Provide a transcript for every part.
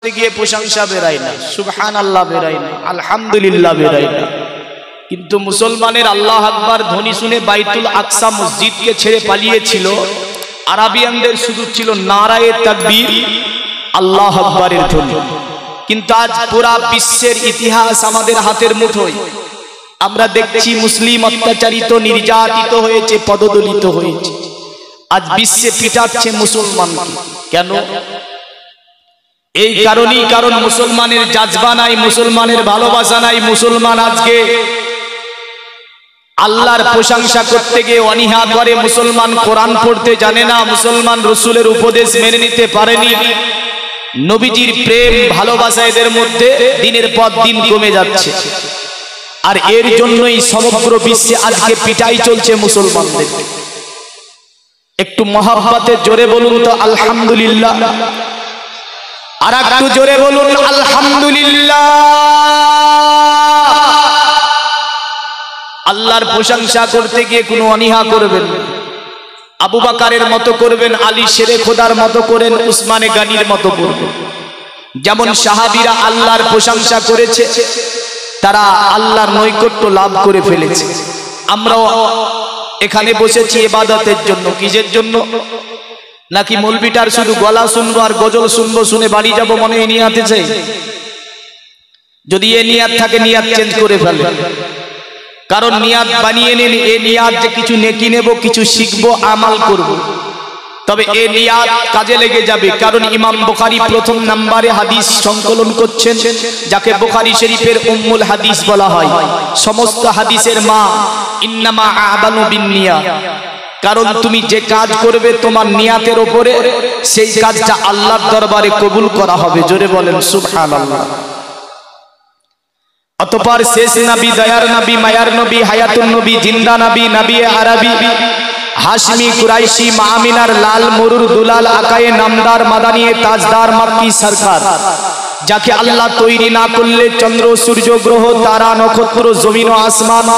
গিয়ে প্রশংসা বেরাই না, সুবহানাল্লাহ বেরাই না, আলহামদুলিল্লাহ বেরাই না। কিন্তু মুসলমানের আল্লাহ আকবার ধ্বনি শুনে বাইতুল আকসা মসজিদকে ছেড়ে পালিয়েছিল। আরাবিয়ানদের শুধু ছিল নারায়ে তাকবীর, আল্লাহ আকবারের ধ্বনি। কিন্তু আজ পুরা বিশ্বের ইতিহাস আমাদের হাতের মুঠোয়। আমরা দেখছি মুসলিম অত্যাচারিত, নির্যাতিত হয়েছে, পদদলিত হয়েছে। আজ বিশ্বে পিটাচ্ছে মুসলমানকে। কেন? এই কারণেই, কারণ মুসলমানের জাজবা নাই, মুসলমানের ভালোবাসা নাই। মুসলমান আজকে আল্লাহর প্রশংসা করতে গিয়ে অনীহা করে। মুসলমান কোরআন পড়তে জানে না, মুসলমান রসুলের উপদেশ মেনে নিতে পারেনি। নবীজির প্রেম ভালোবাসা এদের মধ্যে দিনের পর দিন কমে যাচ্ছে। আর এর জন্যই সমগ্র বিশ্বে আজকে পিটাই চলছে মুসলমানদের। একটু মহাব্বতে জোরে বলুন তো আলহামদুলিল্লাহ। আর একটু জোরে বলুন আলহামদুলিল্লাহ। আল্লাহর প্রশংসা করতে গিয়ে কোনো অনীহা করবেন না। আবু বকরের মতো করবেন, আলী শেরে খোদার মতো করেন, উসমানে গানির মতো করবেন। যেমন সাহাবীরা আল্লাহর প্রশংসা করেছে, তারা আল্লাহর নৈকট্য লাভ করে ফেলেছে। আমরাও এখানে বসেছি ইবাদতের জন্য। কিসের জন্য? নাকি মৌলবিটার শুধু গলা শুনবো আর গজল শুনবো, শুনে বাড়ি যাবো মনে এই নিয়াত আছে? যদি এ নিয়াত থাকে নিয়াত চেঞ্জ করে ফেলেন। কারণ নিয়াত বানিয়ে নেন এ নিয়াত যে কিছু নেকি নেব, কিছু শিখবো, আমাল করব, তবে এ নিয়াত কাজে লেগে যাবে। কারণ ইমাম বুখারী প্রথম নম্বরে হাদিস সংকলন করছেন, যাকে বুখারী শরীফের উম্মুল হাদিস বলা হয়, সমস্ত হাদিসের মা। ইন্নামা আ'মালু বিন্নিয়াত। কারণ তুমি যে কাজ করবে তোমার নিয়াতের উপরে, সেই কাজটা আল্লাহর দরবারে কবুল করা হবে। জোরে বলেন সুবহানাল্লাহ। অতঃপর শেষ নবী, দয়ার নবী, মায়ার নবী, হায়াতুন নবী, জিন্দা নবী, নবী আরবি, হাশমি, কুরাইশি, মা আমিনার লাল মরুর দুলাল, আকায়ে নামদার, মাদানিয়ে তাজদার, মাক্কি সরকার, যাকে আল্লাহ তৈরি না করলে চন্দ্র, সূর্য, গ্রহ, তারা, নক্ষত্র, জমিন ও আসমান,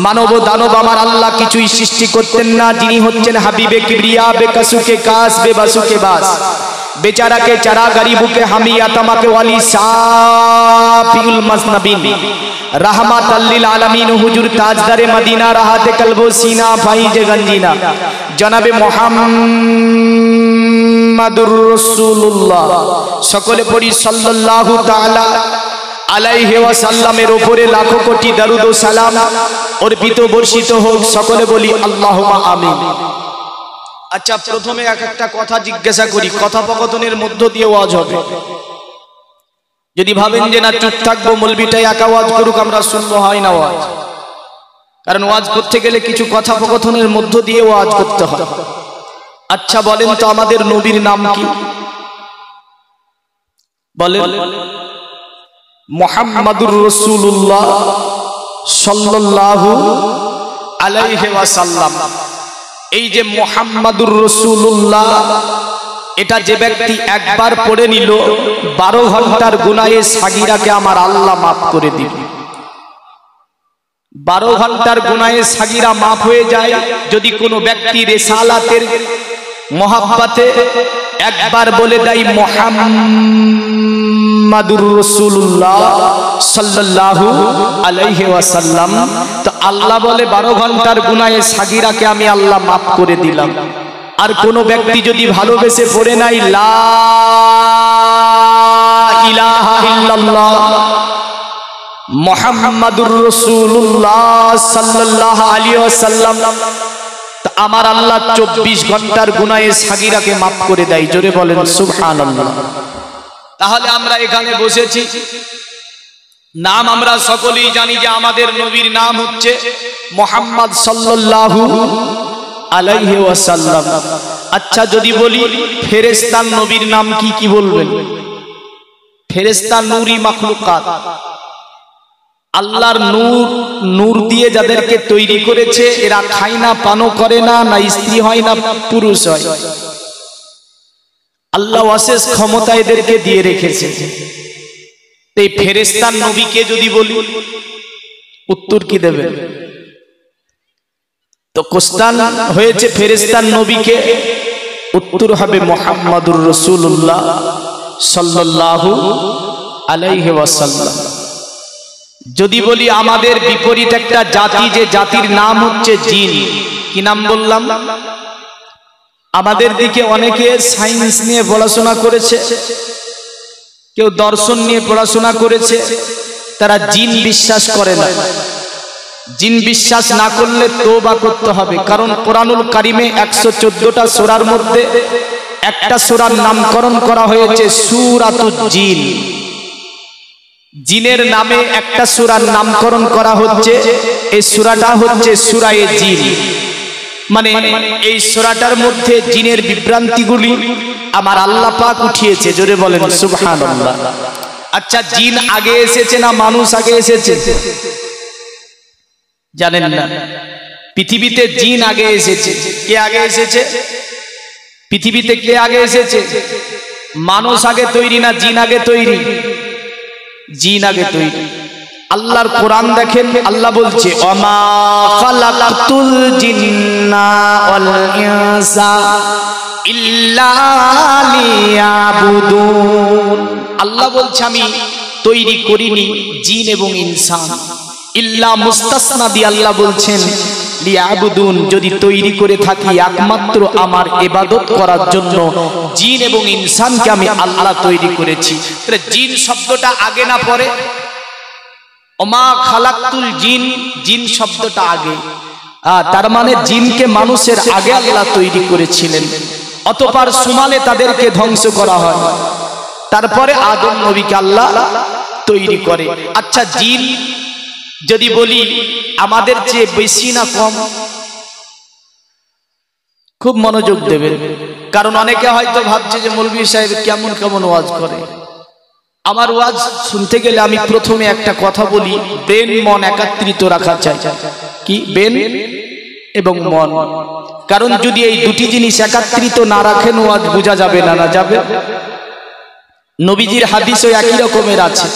মানব দানব আমার আল্লাহ কিছুই সৃষ্টি করতেন না। যিনি হচ্ছেন হাবিবে কিবরিয়া, বেকাসুকে কাস, বেবাসুকে বাস, বেচারাকে চারা, গরিবুকে হামি, আতামাকে ওয়ালি, সাফিউল মাসনাবিন, রাহমাতাল লিল আলামিন, হুজুর তাজদারে মদিনা, রাহাতে কলবো সিনা, ফাইজে গঞ্জিনা, জনাবে মুহাম্মাদুর রাসূলুল্লাহ। সকলে পড়ি সাল্লাল্লাহু তাআলা আলাইহি ওয়াসাল্লামের উপরে লাখো কোটি দরুদ ও সালাম অর্পিত বর্ষিত হোক। সকলে বলি আল্লাহুম্মা আমিন। আচ্ছা, প্রথমে একটা কথা জিজ্ঞাসা করি, কথোপকথনের মধ্য দিয়ে ওয়াজ হবে। যদি ভাবেন যে না চুপ থাকবো, মৌলবিটাই একা ওয়াজ করুক, আমরা শুনবো, হয় না ওয়াজ। কারণ ওয়াজ করতে গেলে কিছু কথোপকথনের মধ্য দিয়ে ওয়াজ করতে হয়। আচ্ছা বলেন তো আমাদের নবীর নাম কি? বলেন। মুহাম্মাদুর রাসূলুল্লাহ সাল্লাল্লাহু আলাইহি ওয়াসাল্লাম। এই যে মুহাম্মাদুর রাসূলুল্লাহ, এটা যে ব্যক্তি একবার পড়ে নিল 12 ঘন্টার গুনাহে সাগীরাকে আমার আল্লাহ মাফ করে দিবে। 12 ঘন্টার গুনাহে সাগীরা মাফ হয়ে যায় যদি কোনো ব্যক্তি রিসালাতের মহব্বতে একবার বলে দেয় মুহাম্মাদুর রাসূলুল্লাহ সাল্লাল্লাহু আলাইহি ওয়াসাল্লাম। তো আল্লাহ বলে 12 ঘন্টার গুনাহে সাগীরাকে আমি আল্লাহ মাফ করে দিলাম। আর কোন ব্যক্তি যদি ভালোবেসে পড়ে নাই লা ইলাহা ইল্লাল্লাহ মুহাম্মাদুর রাসূলুল্লাহ সাল্লাল্লাহু আলাইহি ওয়াসাল্লাম, তা আমার আল্লাহ 24 ঘন্টার গুনাহে সাগীরাকে মাফ করে দেয়। জোরে বলেন সুবহানাল্লাহ। তাহলে আমরা এখানে বসেছি, নাম আমরা সকলেই জানি যে আমাদের নবীর নাম হচ্ছে মুহাম্মদ সাল্লাল্লাহু আলাইহি ওয়াসাল্লাম। আচ্ছা যদি বলি ফেরেশতার নবীর নাম কি, কি বলবেন? ফেরেশতা নূরি মাখলুকাত, আল্লাহর নূর, নূর দিয়ে যাদেরকে তৈরি করেছে, এরা খায় না, পানও করে না, না স্ত্রী হয় না পুরুষ হয়। আল্লাহ অশেষ ক্ষমতা এদেরকে দিয়ে রেখেছে। এই ফেরেশতার নবীকে যদি বলি উত্তর কি দেবে? তো কোশ্চেন হয়েছে ফেরেশতার নবীকে, উত্তর হবে মুহাম্মাদুর রাসূলুল্লাহ সাল্লাল্লাহু আলাইহি ওয়াসাল্লাম। যদি বলি আমাদের বিপরীত একটা জাতি, যে জাতির নাম হচ্ছে জিন, কি নাম বললাম? আমাদের দিকে অনেকে সায়েন্স নিয়ে পড়াশোনা করেছে, কেউ দর্শন নিয়ে পড়াশোনা করেছে, তারা জিন বিশ্বাস করে না। জিন বিশ্বাস না করলে তওবা করতে হবে, কারণ কোরআনুল কারিমে 114টা সূরার মধ্যে একটা সূরার নামকরণ করা হয়েছে সূরাতুল জিন। জিনের নামে একটা সূরার নামকরণ করা হচ্ছে, এই সূরাটা হচ্ছে সূরায়ে জিন। মানে এই সূরাটার মধ্যে জিনের বিভ্রান্তিগুলি আমার আল্লাহ পাক উঠিয়েছে। জোরে বলেন সুবহানাল্লাহ। আচ্ছা, জিন আগে এসেছে না মানুষ আগে এসেছে? জানেন না? পৃথিবীতে জিন আগে এসেছে। কে আগে এসেছে পৃথিবীতে? কে আগে এসেছে? মানুষ আগে তৈরি না জিন আগে তৈরি? জিন আগে তৈরি। আল্লাহর কোরআন দেখেন, আল্লাহ বলছে ওমা খালাকাতুল জিন্না ওয়াল ইনসা ইল্লা লিয়াবুদুন। আল্লাহ বলছে আমি তৈরি করিনি জিন এবং ইনসান, ইল্লা মুস্তাসনা দিয়ে আল্লাহ বলছেন লিয়াবুদুন, যদি তৈরি করে থাকি একমাত্র আমার ইবাদত করার জন্য জিন এবং ইনসানকে আমি আল্লাহ তৈরি করেছি। তাহলে জিন শব্দটা আগে না পরে? ওমা খালাকতুল জিন, জিন শব্দটা আগে। তার মানে জিনকে মানুষের আগে আল্লাহ তৈরি করেছিলেন, অতঃপর সুমালে তাদেরকে ধ্বংস করা হয়, তারপরে আদম নবীকে আল্লাহ তৈরি করে। আচ্ছা, জিন যদি বলি আমাদের চেয়ে বেশি না কম? খুব মনোযোগ দেবেন, কারণ অনেকে হয়তো ভাবছে যে মৌলভী সাহেব কেমন কেমন ওয়াজ করে। আমার ওয়াজ শুনতে গেলে আমি প্রথমে একটা কথা বলি, ব্রেন মন একাত্রিত রাখা চাই। কি? ব্রেন এবং মন। কারণ যদি এই দুটি জিনিস একাত্রিত না রাখেন ওয়াজ বোঝা যাবে না। না যাবে? নবীজির হাদিসও একই রকমের আছে।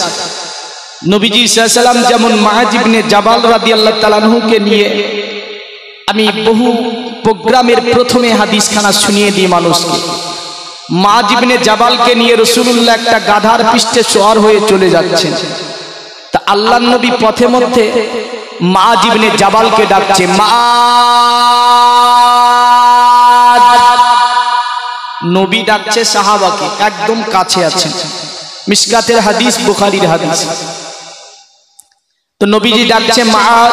নবীজি সাল্লাল্লাহু আলাইহি ওয়াসাল্লাম যেমন মুআয ইবনে জাবাল রাদিয়াল্লাহু তাআলা আনহুকে নিয়ে, আমি বহু প্রোগ্রামের প্রথমে হাদিসখানা শুনিয়ে দিই মানুষকে। মুআয ইবনে জাবালকে নিয়ে রাসূলুল্লাহ একটা গাধার পৃষ্ঠে সওয়ার হয়ে চলে যাচ্ছেন। তা আল্লাহর নবী পথে মধ্যে মুআয ইবনে জাবালকে ডাকছে, মুআয। নবী ডাকছে সাহাবাকে, একদম কাছে আছেন। মিশকাতের হাদিস, বুখারীর হাদিস। তো নবীজি ডাকছে মুআয।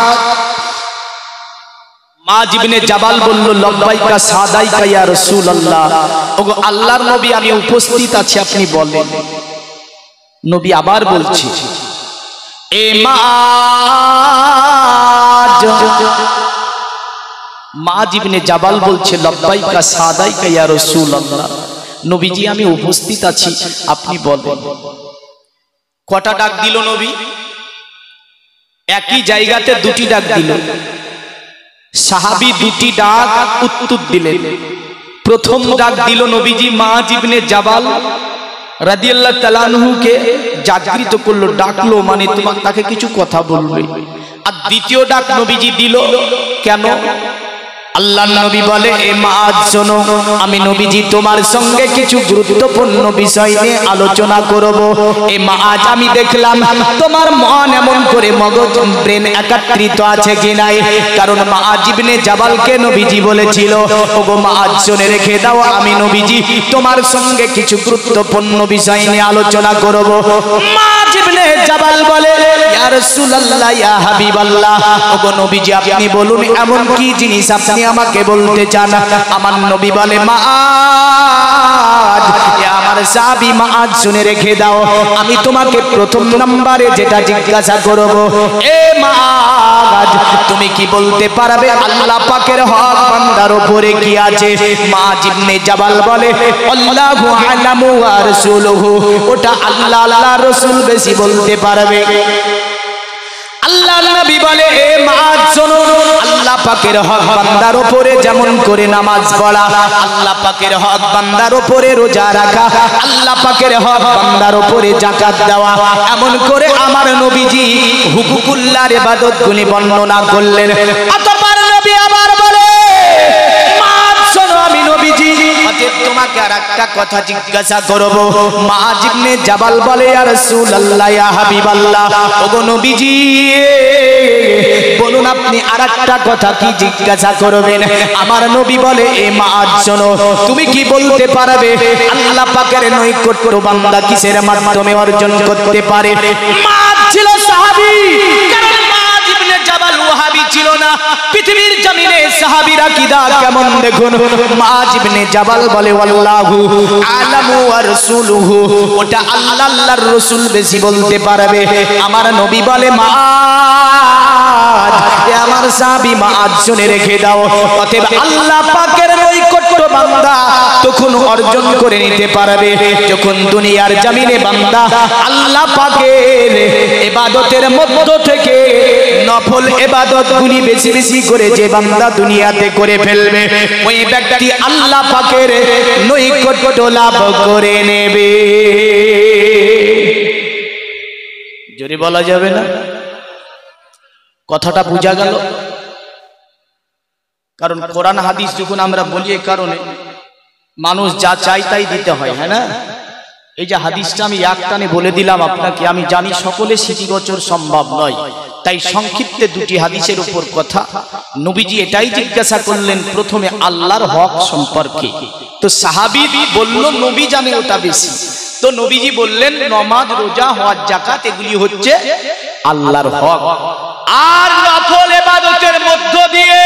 মুআয ইবনে জাবাল বলল, লব্বাইকা সাদাইকা ইয়া রাসূলুল্লাহ। ওগো আল্লাহর নবী, আমি উপস্থিত আছি, আপনি বলেন। নবী আবার বলছে, এ মুআয। মুআয ইবনে জাবাল বলছে, লব্বাইকা সাদাইকা ইয়া রাসূলুল্লাহ। নবীজি আমি উপস্থিত আছি, আপনি বলেন। কটা ডাক দিল নবী? একই জায়গাতে দুটি ডাক দিল। সাহাবী দুটি ডাক উত্তর দিলেন। প্রথম ডাক দিল নবীজি মুআয ইবনে জাবাল রাদিয়াল্লাহু তাআলা আনহুকে জাগৃত করলো, ডাকলো, মানে তোমার তাকে কিছু কথা বলবে। আর দ্বিতীয় ডাক নবীজি দিল কেন? আল্লাহর নবী বলে, এ মুআয শোনো, আমি নবীজি তোমার সঙ্গে কিছু গুরুত্বপূর্ণ বিষয় নিয়ে আলোচনা করব। এ মুআয, আমি দেখলাম তোমার মন এমন করে মগজ ব্রেন একাত্রিত আছে কি নাই। কারণ মুআয ইবনে জাবালকে নবীজি বলেছিল, ওগো মুআয শুনে রেখে দাও, আমি নবীজি তোমার সঙ্গে কিছু গুরুত্বপূর্ণ বিষয় নিয়ে আলোচনা করব। মুআয ইবনে জাবাল বলে, ইয়া রাসূলুল্লাহ, ইয়া হাবিবাল্লাহ, ওগো নবীজি আপনি বলুন, এমন কি জিনিস আপনি আমাকে বলতে চান? আমার নবী বলে, মুআয, আমার সাহাবী মুআয শুনে রেখে দাও, আমি তোমাকে প্রথম নম্বরে যেটা জিজ্ঞাসা করব, এ মুআয, তুমি কি বলতে পারবে আল্লাহ পাকের হক বান্দার উপরে কি আছে? মুআয ইবনে জাবাল বলে, আল্লাহু আ'লামু ওয়া রাসূলুহু, ওটা আল্লাহ আল্লাহর রাসূল বেশি বলতে পারবে। আল্লাহর নবী বলে, এ মুআয শোনো, আল্লাহ পাকের হক বান্দার উপরে যেমন করে নামাজ পড়া, আল্লাহ পাকের হক বান্দার উপরে রোজা রাখা, আল্লাহ পাকের হক বান্দার উপরে যাকাত দেওয়া, এমন করে আমার নবীজি হুকুকুল্লাহর ইবাদতগুলি বর্ণনা করলেন। অতঃপর নবী আবার বলে, মুআয শোনো, আমি নবীজি তোমাকে আর একটা কথা জিজ্ঞাসা করব। মুআয ইবনে জাবাল বলে ইয়া রাসূলুল্লাহ ইয়া হাবিবাল্লাহ, ওগো নবীজি বলুন আপনি আর একটা কথা কি জিজ্ঞাসা করবেন? আমার নবী বলে এ মুআয শোনো, তুমি কি বলতে পারবে আল্লাহ পাকের নৈকট্য বান্দা কিসের মাধ্যমে অর্জন করতে পারে? মুআয ছিল সাহাবী, কারণ মুআয ইবনে জাবাল ওয়াহাবী ছিল না। পৃথিবীর জমিনে সাহাবীরা কিদা কেমন দেখুন। মুআয ইবনে জাবাল বলে আল্লাহু আলামু ওয়া রাসূলুহু, ওটা আল্লাহ আল্লাহর রাসূল বেশি বলতে পারবে। আমার নবী বলে মুআয, এ আমার সাহাবী মুআয শুনে রেখে দাও, অতএব আল্লাহ পাকের নৈকট্য বান্দা তখন অর্জন করে নিতে পারবে যখন দুনিয়ার জমিনে বান্দা আল্লাহ পাকের ইবাদতের মধ্য থেকে নফল ইবাদতগুলি বেশি বেশি করে যে বান্দা দুনিয়াতে করে ফেলবে, ওই ব্যক্তি আল্লাহ পাকের নৈকট্য লাভ করে নেবে। জোরে বলা যাবে না? কথাটা বোঝা গেল? কারণ কোরআন হাদিস যখন আমরা বলি এই কারণে মানুষ যা চাই তাই দিতে হয়, হ্যাঁ না? এই যে হাদিসটা আমি একটানে বলে দিলাম আপনাকে, আমি জানি সকলে স্মৃতিগোচর সম্ভব নয়, তাই সংক্ষিপ্তে দুটি হাদিসের উপর কথা। নবীজি এটাই জিজ্ঞাসা করলেন প্রথমে আল্লাহর হক সম্পর্কে, তো সাহাবী বলল নবী জানে ওটা বেশি। তো নবীজি বললেন নামাজ, রোজা, হজ, যাকাত এগুলি হচ্ছে আল্লাহর হক। আর নফল ইবাদতের মধ্য দিয়ে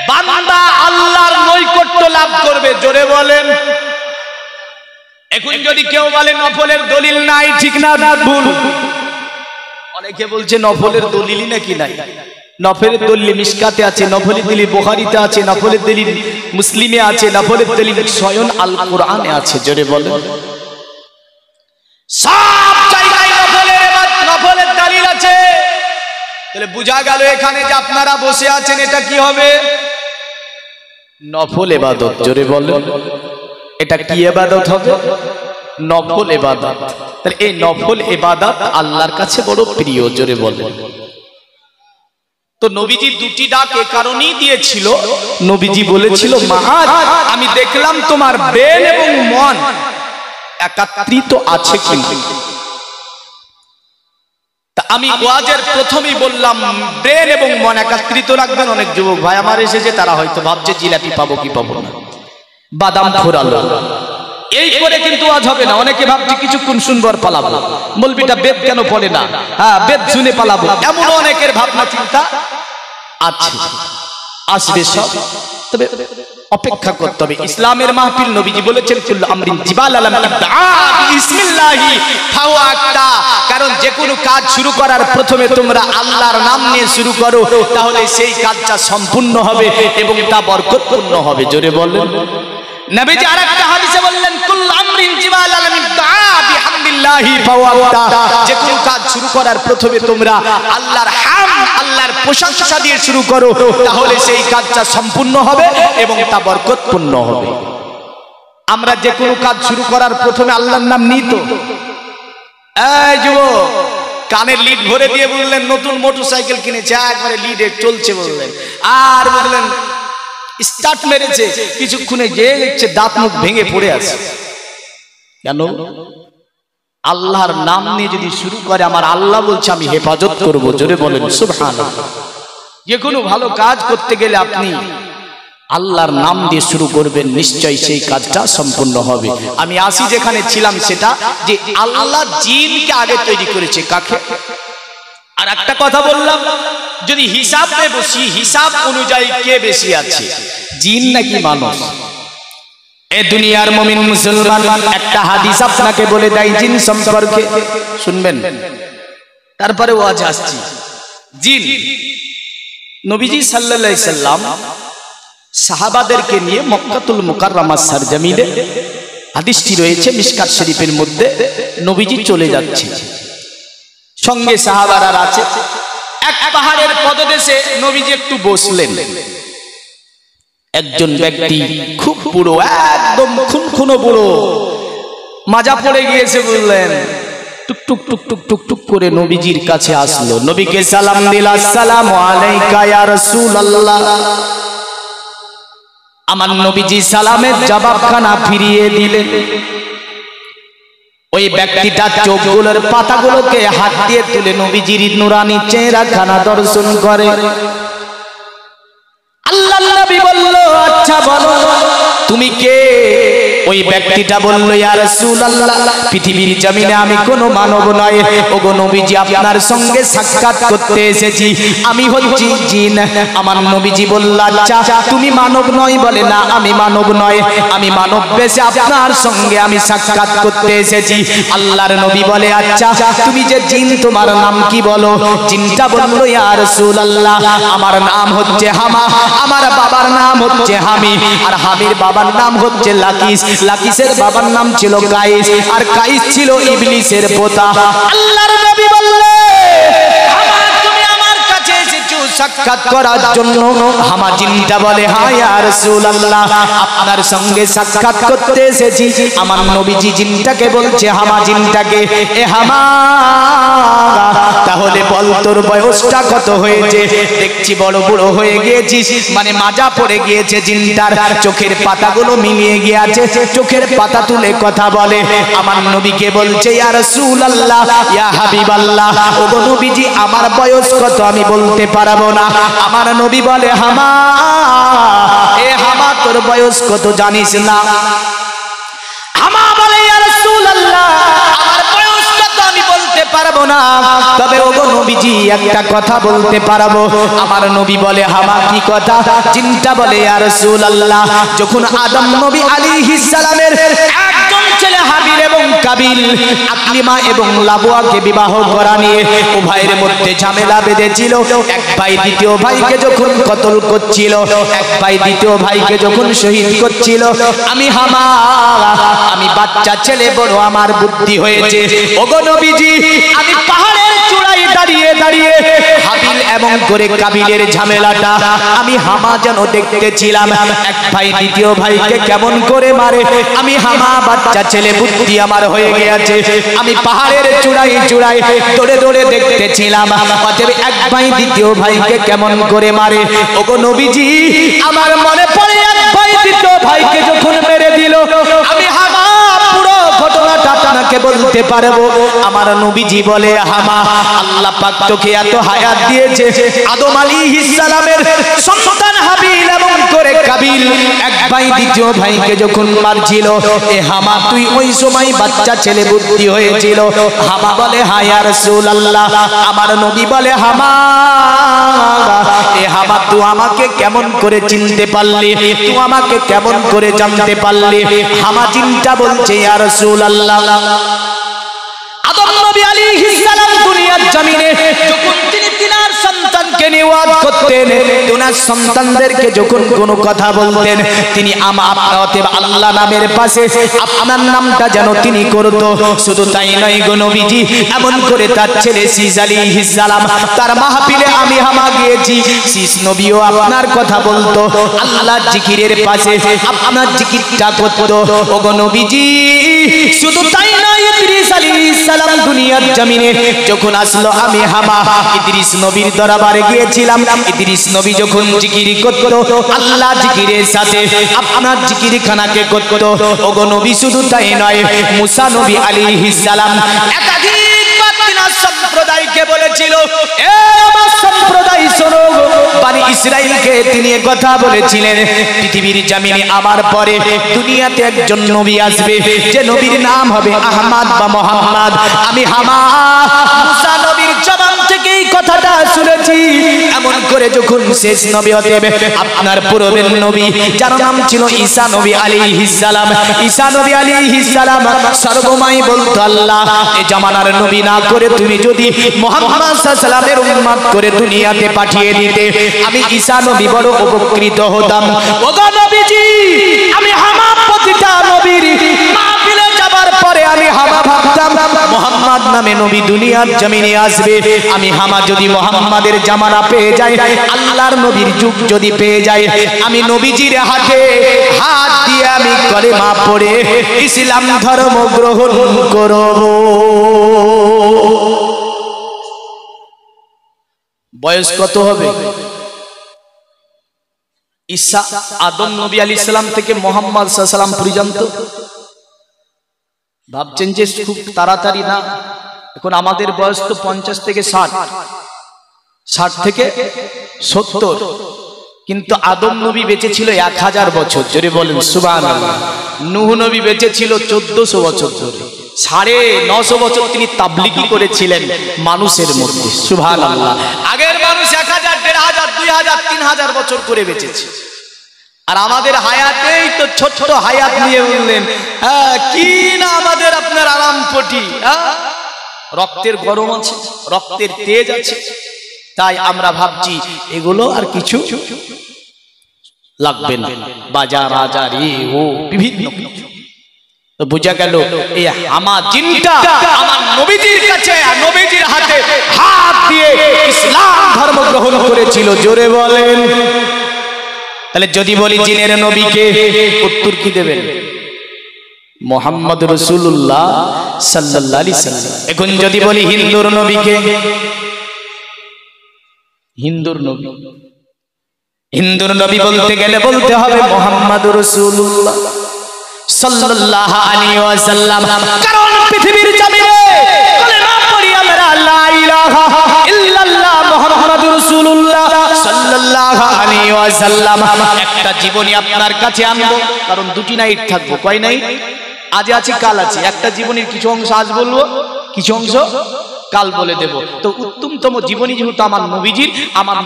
বান্দা আল্লাহর নৈকট্য লাভ করবে। জোরে বলেন। এখন যদি কেউ বলে নফলের দলিল নাই, ঠিক না ভুল? অনেকে বলছে নফলের দলিলই নাকি নাই। নফলের দলিল মিশকাতে আছে, নফলের দলিল বুখারীতে আছে, নফলের দলিল মুসলিমে আছে, নফলের দলিল স্বয়ং আল কোরআনে আছে। জোরে বলেন। সব জায়গায় নফলের দলিল আছে। তাহলে বোঝা গেল এখানে যে আপনারা বসে আছেন এটা কি হবে? নফল ইবাদত। জোরে বলেন। এটা কি ইবাদত হবে? নফল ইবাদত। তাহলে এই নফল ইবাদত আল্লাহর কাছে বড় প্রিয়। জোরে বলেন। তো নবীজি দুটি ডাক এ কারণেই দিয়েছিল। নবীজি বলেছিল মুআয, আমি দেখলাম তোমার ব্রেন এবং মন একত্রিত আছে কিনা। আমি ওয়াজের প্রথমেই বললাম ব্রেন এবং মন একত্রিত রাখবেন। অনেক যুবক ভাই আমার এসেছে, তারা হয়তো ভাবছে জিলাপি পাবো কি পাবো না, বাদাম ফোরালো, এই করে কিন্তু ওয়াজ হবে না। অনেকে ভাবছে কিছুক্ষণ শুনবার পালাবো, মৌলবীটা বেদ কেন পড়ে না, হ্যাঁ বেদ শুনে পালাবো, এমন অনেকের ভাবনা চিন্তা আছে, আসবে সব। তবে অপেক্ষা করতে হবে। ইসলামের মাহফিল, নবীজি বলেছেন কুল্লু আমরিন জিবাল আলাম ইবদা বিসমিল্লাহি ফাওয়াক্তা, কারণ যে কোনো কাজ শুরু করার প্রথমে তোমরা আল্লাহর নাম নিয়ে শুরু করো, তাহলে সেই কাজটা সম্পূর্ণ হবে এবং তা বরকতপূর্ণ হবে। জোরে বলেন। নবীজি আরেকটা হাদিসে বললেন কুল্লু আমরিন জিবাল আলাম ইবদা বিহামদিল্লাহি ফাওয়াক্তা, যে কোনো কাজ শুরু করার প্রথমে তোমরা আল্লাহর হাম, আল্লাহর প্রশংসা দিয়ে শুরু করো, তাহলে সেই কাজটা সম্পূর্ণ হবে এবং তা বরকতপূর্ণ হবে। আমরা যে কোনো কাজ শুরু করার প্রথমে আল্লাহর নাম নিই তো। এই যুবক, কানের লিড ভরে দিয়ে বললেন নতুন মোটরসাইকেল কিনেছে, একবারে লিডে চলছে বললেন, আর বললেন স্টার্ট মেরেছে, কিছুক্ষণে গিয়ে দেখছে দাঁত মুখ ভেঙে পড়ে আছে। কেন? আল্লাহর নাম নিয়ে যদি শুরু করে, আমার আল্লাহ বলছে আমি হেফাজত করব। জোরে বলেন সুবহানাল্লাহ। যে কোনো ভালো কাজ করতে গেলে আপনি আল্লাহর নাম দিয়ে শুরু করবেন, নিশ্চয়ই সেই কাজটা সম্পূর্ণ হবে। আমি আসি যেখানে ছিলাম সেটা, যে আল্লাহ জিনকে আগে তৈরি করেছে। কাকে? আর একটা কথা বললাম, যদি হিসাবে বসি, হিসাব অনুযায়ী কে বেশি আছে, জিন নাকি মানুষ? এ দুনিয়ার মুমিন মুসলমান একটা হাদিস আপনাকে বলে দেয় জিন সম্পর্কে, শুনবেন, তারপরে ওয়াজ আসছি। জিন, নবীজি সাল্লাল্লাহু আলাইহি সাল্লাম সাহাবাদেরকে নিয়ে মক্কাতুল মুকাররমার সরজমিনে, হাদিসটি রয়েছে মিশকাত শরীফের মধ্যে, নবীজি চলে যাচ্ছে, সঙ্গে সাহাবারা আছে। এক পাহাড়ের পদদেশে নবীজি একটু বসলেন। একজন ব্যক্তি খুব বুড়ো, একদম খুনখুনো বুড়ো, মাজা পড়ে গিয়েছে বললেন, টুক টুক টুক টুক টুক টুক করে নবীজির কাছে আসলো। নবীকে সালাম দিল, আসসালামু আলাইকা ইয়া রাসূলুল্লাহ। আমার নবীজি সালামের জবাবখানা ফিরিয়ে দিলেন। ওই ব্যক্তিটা চোখগুলোর পাতাগুলোকে হাত দিয়ে তুলে নবীজির নুরানি চেহারাখানা দর্শন করে। আল্লাহর নবী বলল, আচ্ছা বলো তুমি কে? ওই ব্যক্তিটা বলল, ইয়া রাসূলুল্লাহ, পৃথিবীর জমিনে আমি কোনো মানব নয়, ওগো নবীজি আপনার সঙ্গে সাক্ষাৎ করতে এসেছি, আমি হচ্ছি জিন। আমার নবীজি বলল, আচ্ছা তুমি মানব নয়? বলে না, আমি মানব নয়, আমি মানব বেশে আপনার সঙ্গে আমি সাক্ষাৎ করতে এসেছি। আল্লাহর নবী বলে, আচ্ছা তুমি যে জিন, তোমার নাম কি বলো? জিনটা বলল, ইয়া রাসূলুল্লাহ, আমার নাম হচ্ছে হামা, আমার বাবার নাম হচ্ছে হামি, আর হামির বাবার নাম হচ্ছে লাকিস, লাকিসের বাবার নাম ছিল কাইস, আর কাইস ছিল ইবলিসের পোতা। আল্লাহর নবী বললেন, হামা তুমি আমার কাছে এসেছো সাক্ষাৎ করার জন্য? হামা জিনটা বলে, হ্যাঁ ইয়া রাসূলুল্লাহ, আপনার সঙ্গে সাক্ষাৎ করতে এসেছি। আমার নবীজি জিনটাকে বলছে, হামা জিনটাকে, এ হামা তাহলে বল তোর বয়সটা কত হয়েছে? দেখছি বড় বুড়ো হয়ে গিয়েছিস, মানে মাজা পড়ে গিয়েছে জিনটার, চোখের পাতাগুলো মিলিয়ে গিয়েছে, চোখের পাতা তুলে কথা বলে। আমার নবীকে বলছে, ইয়া রাসূলুল্লাহ, ইয়া হাবিবাল্লাহ, ওগো নবীজি আমার বয়স কত আমি বলতে পারবো না। আমার নবী বলে, হামা, এ হামা তোর বয়স কত জানিস না? হামা বলে, ইয়া রাসূলুল্লাহ, আমার বয়স কত আমি বলতে পারবো না, তবে ওগো নবীজি একটা কথা বলতে পারবো। আমার নবী বলে, হামা কি কথা? জিনটা বলে, ইয়া রাসূলুল্লাহ, যখন আদম নবী আলাইহিস সালামের একজন ছেলে হাবিল এবং কাবিল আকলিমা এবং লাবুয়াকে বিবাহ করা নিয়ে উভয়ের মধ্যে ঝামেলা বেঁধেছিল, এক ভাই দ্বিতীয় ভাইকে যখন কতল করছিল, এক ভাই দ্বিতীয় ভাইকে যখন শহীদ করছিল, আমি হামা, আমি বাচ্চা ছেলে, বড় আমার বুদ্ধি হয়েছে, ওগো নবীজি আমি পাহাড়ের চূড়ায় দাঁড়িয়ে দাঁড়িয়ে হাবিল এবং করে কাবিলের ঝামেলাটা আমি হামা যেন দেখতেছিলাম, এক ভাই দ্বিতীয় ভাইকে কেমন করে মারে, আমি হামা বাচ্চা ছেলে, বুদ্ধি আমার হয়ে গেছে, আমি পাহাড়ের চূড়ায় চূড়ায় দৌড়ে দৌড়ে দেখতেছিলাম, অতএব এক ভাই দ্বিতীয় ভাইকে কেমন করে মারে। ওগো নবীজি আমার মনে পড়ে, এক ভাই দ্বিতীয় ভাইকে যখন মেরে দিল, আমি হামা পুরো ঘটনাটা আপনাকে বলতে পারবো। আমার নবীজি বলে, হামা আল্লাহ পাক তোকে এত হায়াত দিয়েছে, আদম আলাইহিস সালামের সন্তান হাবিল এবং করে কাবিল এক ভাই দ্বিতীয় ভাইকে যখন মারছিল, এ হামা তুই ওই সময় বাচ্চা ছেলে, বুদ্ধি হয়েছিল? হামা বলে, হ্যাঁ ইয়া রাসূলুল্লাহ। আমার নবী বলে, হামা, এ হামা তুই আমাকে কেমন করে চিনতে পারলি? তুই আমাকে কেমন করে জানতে পারলি? হামা চিন্তা বলছে, ইয়া রাসূলুল্লাহ, আদম নবী আলাইহিস সালাম দুনিয়ার জমিনে যখন তিনি তিনার সন্তানকে নিওয়াজ করতেন, তিনার সন্তানদেরকে যখন কোনো কথা বলতেন, তিনি অতএব আল্লাহ নামের পাশে আপনার নামটা যেন তিনি করতো। শুধু তাই নয় গো নবীজি, এমন করে তার ছেলে শীস আলাইহিস সালাম, তার মাহফিলে আমি হামা গিয়েছি, শীস নবীও আপনার কথা বলতো, আল্লাহর জিকিরের পাশে আপনার জিকিরটা করতো। ওগো নবীজি শুধু তাই নয়, ইদ্রিস আলাইহিস সালাম দুনিয়ার জমিনে যখন আসলো, আমি হামা ইদ্রিস নবীর দরবারে গিয়েছিলাম। ইদ্রিস নবী যখন জিকির করতো, আল্লাহ জিকিরের সাথে আপনার জিকির খানাকে করতো। ওগো নবী শুধু তাই নয়, মুসা নবী আলাইহিস সালাম একাধিকবার তিনার সম্প্রদায়কে বলেছিল, এ আমার সম্প্রদায় শোনো, বনি ইসরাইলকে তিনি কথা বলেছিলেন, পৃথিবীর জমিনে আমার পরে দুনিয়াতে একজন নবী আসবে, যে নবীর নাম হবে আহমদ বা মোহাম্মদ। আমি হামা মুসা নবীর জবান থেকে এই কথাটা শুনেছি। এমন করে যখন শেষ নবী হতে আপনার পূর্বের নবী, যার নাম ছিল ঈসা নবী আলাইহিস সালাম, ঈসা নবী আলাইহিস সালাম সর্বময় বলতো, আল্লাহ এই জামানার নবী না করে তুমি যদি মুহাম্মদ সাল্লাল্লাহু আলাইহি ওয়াসাল্লামের উম্মত করে দুনিয়াতে পাঠিয়ে দিতে, আমি ঈসা নবী বড় উপকৃত হতাম। ওগো নবীজি, আমি হামা প্রতিটা নবীর মাহফিলে যাবার পরে আমি হামা ভাবতাম মুহাম্মদ নামে নবী দুনিয়ার জমিনে আসবে। আমি হামা যদি মুহাম্মাদের জামানা পেয়ে যাই, আল্লাহর নবীর যুগ যদি পেয়ে যাই, আমি নবীজির হাতে হাত দিয়ে আমি কলেমা পড়ে ইসলাম ধর্ম গ্রহণ করব। বয়স কত হবে? ঈসা আদম নবী আলাইহিস সালাম থেকে মুহাম্মদ সাল্লাল্লাহু আলাইহি সাল্লাম পর্যন্ত ভাবছেন যে খুব তাড়াতাড়ি না, এখন আমাদের বয়স তো 50 থেকে 60, 60 থেকে 70, কিন্তু আদম নবী বেঁচে ছিল 1000 বছর। জোরে বলেন সুবহানাল্লাহ। নূহ নবী বেঁচে ছিল 1400 বছর ধরে, 950 বছর তিনি তাবলীগি করেছিলেন মানুষের মধ্যে। সুবহানাল্লাহ। আগের মানুষ 1000, 1500, 2000, 3000 বছর করে বেঁচেছে, আর আমাদের হায়াতেই তো ছোট্ট হায়াত নিয়ে উঠলেন। কি না আমাদের আপনার আরাম পটি, রক্তের গরম আছে, রক্তের তেজ আছে, তাই আমরা ভাবছি এগুলো আর কিছু লাগবে না, বাজার আজার ও বিভিন্ন কিছু। তো বোঝা গেল এই আমার জিনটা আমার নবীজির কাছে, নবীজির হাতে হাত দিয়ে ইসলাম ধর্ম গ্রহণ করেছিল। জোরে বলেন। তাহলে যদি বলি জিনের নবীকে, উত্তর কি দেবেন? মুহাম্মদ রাসূলুল্লাহ সাল্লাল্লাহু আলাইহি সাল্লাম। এখন যদি বলি হিন্দুর নবীকে, হিন্দুর নবী, হিন্দুর নবী বলতে গেলে বলতে হবে মুহাম্মদ রাসূলুল্লাহ সাল্লাল্লাহু আলাইহি ওয়াসাল্লাম। কারণ পৃথিবীর জমিনে কলেমা পড়ি আমরা লা ইলাহা ইল্লাল্লাহ মুহাম্মাদুর রাসূলুল্লাহ সাল্লাল্লাহু আলাইহি ওয়াসাল্লাম। একটা জীবনী আপনার কাছে আনবো, কারণ দুটি নাইট থাকবো। কয় নাইট? আজ আছে কাল আছে। একটা জীবনীর কিছু অংশ আজ বলবো, কিছু অংশ কাল বলে দেব। তো উত্তমতম জীবনী যেহেতু আমার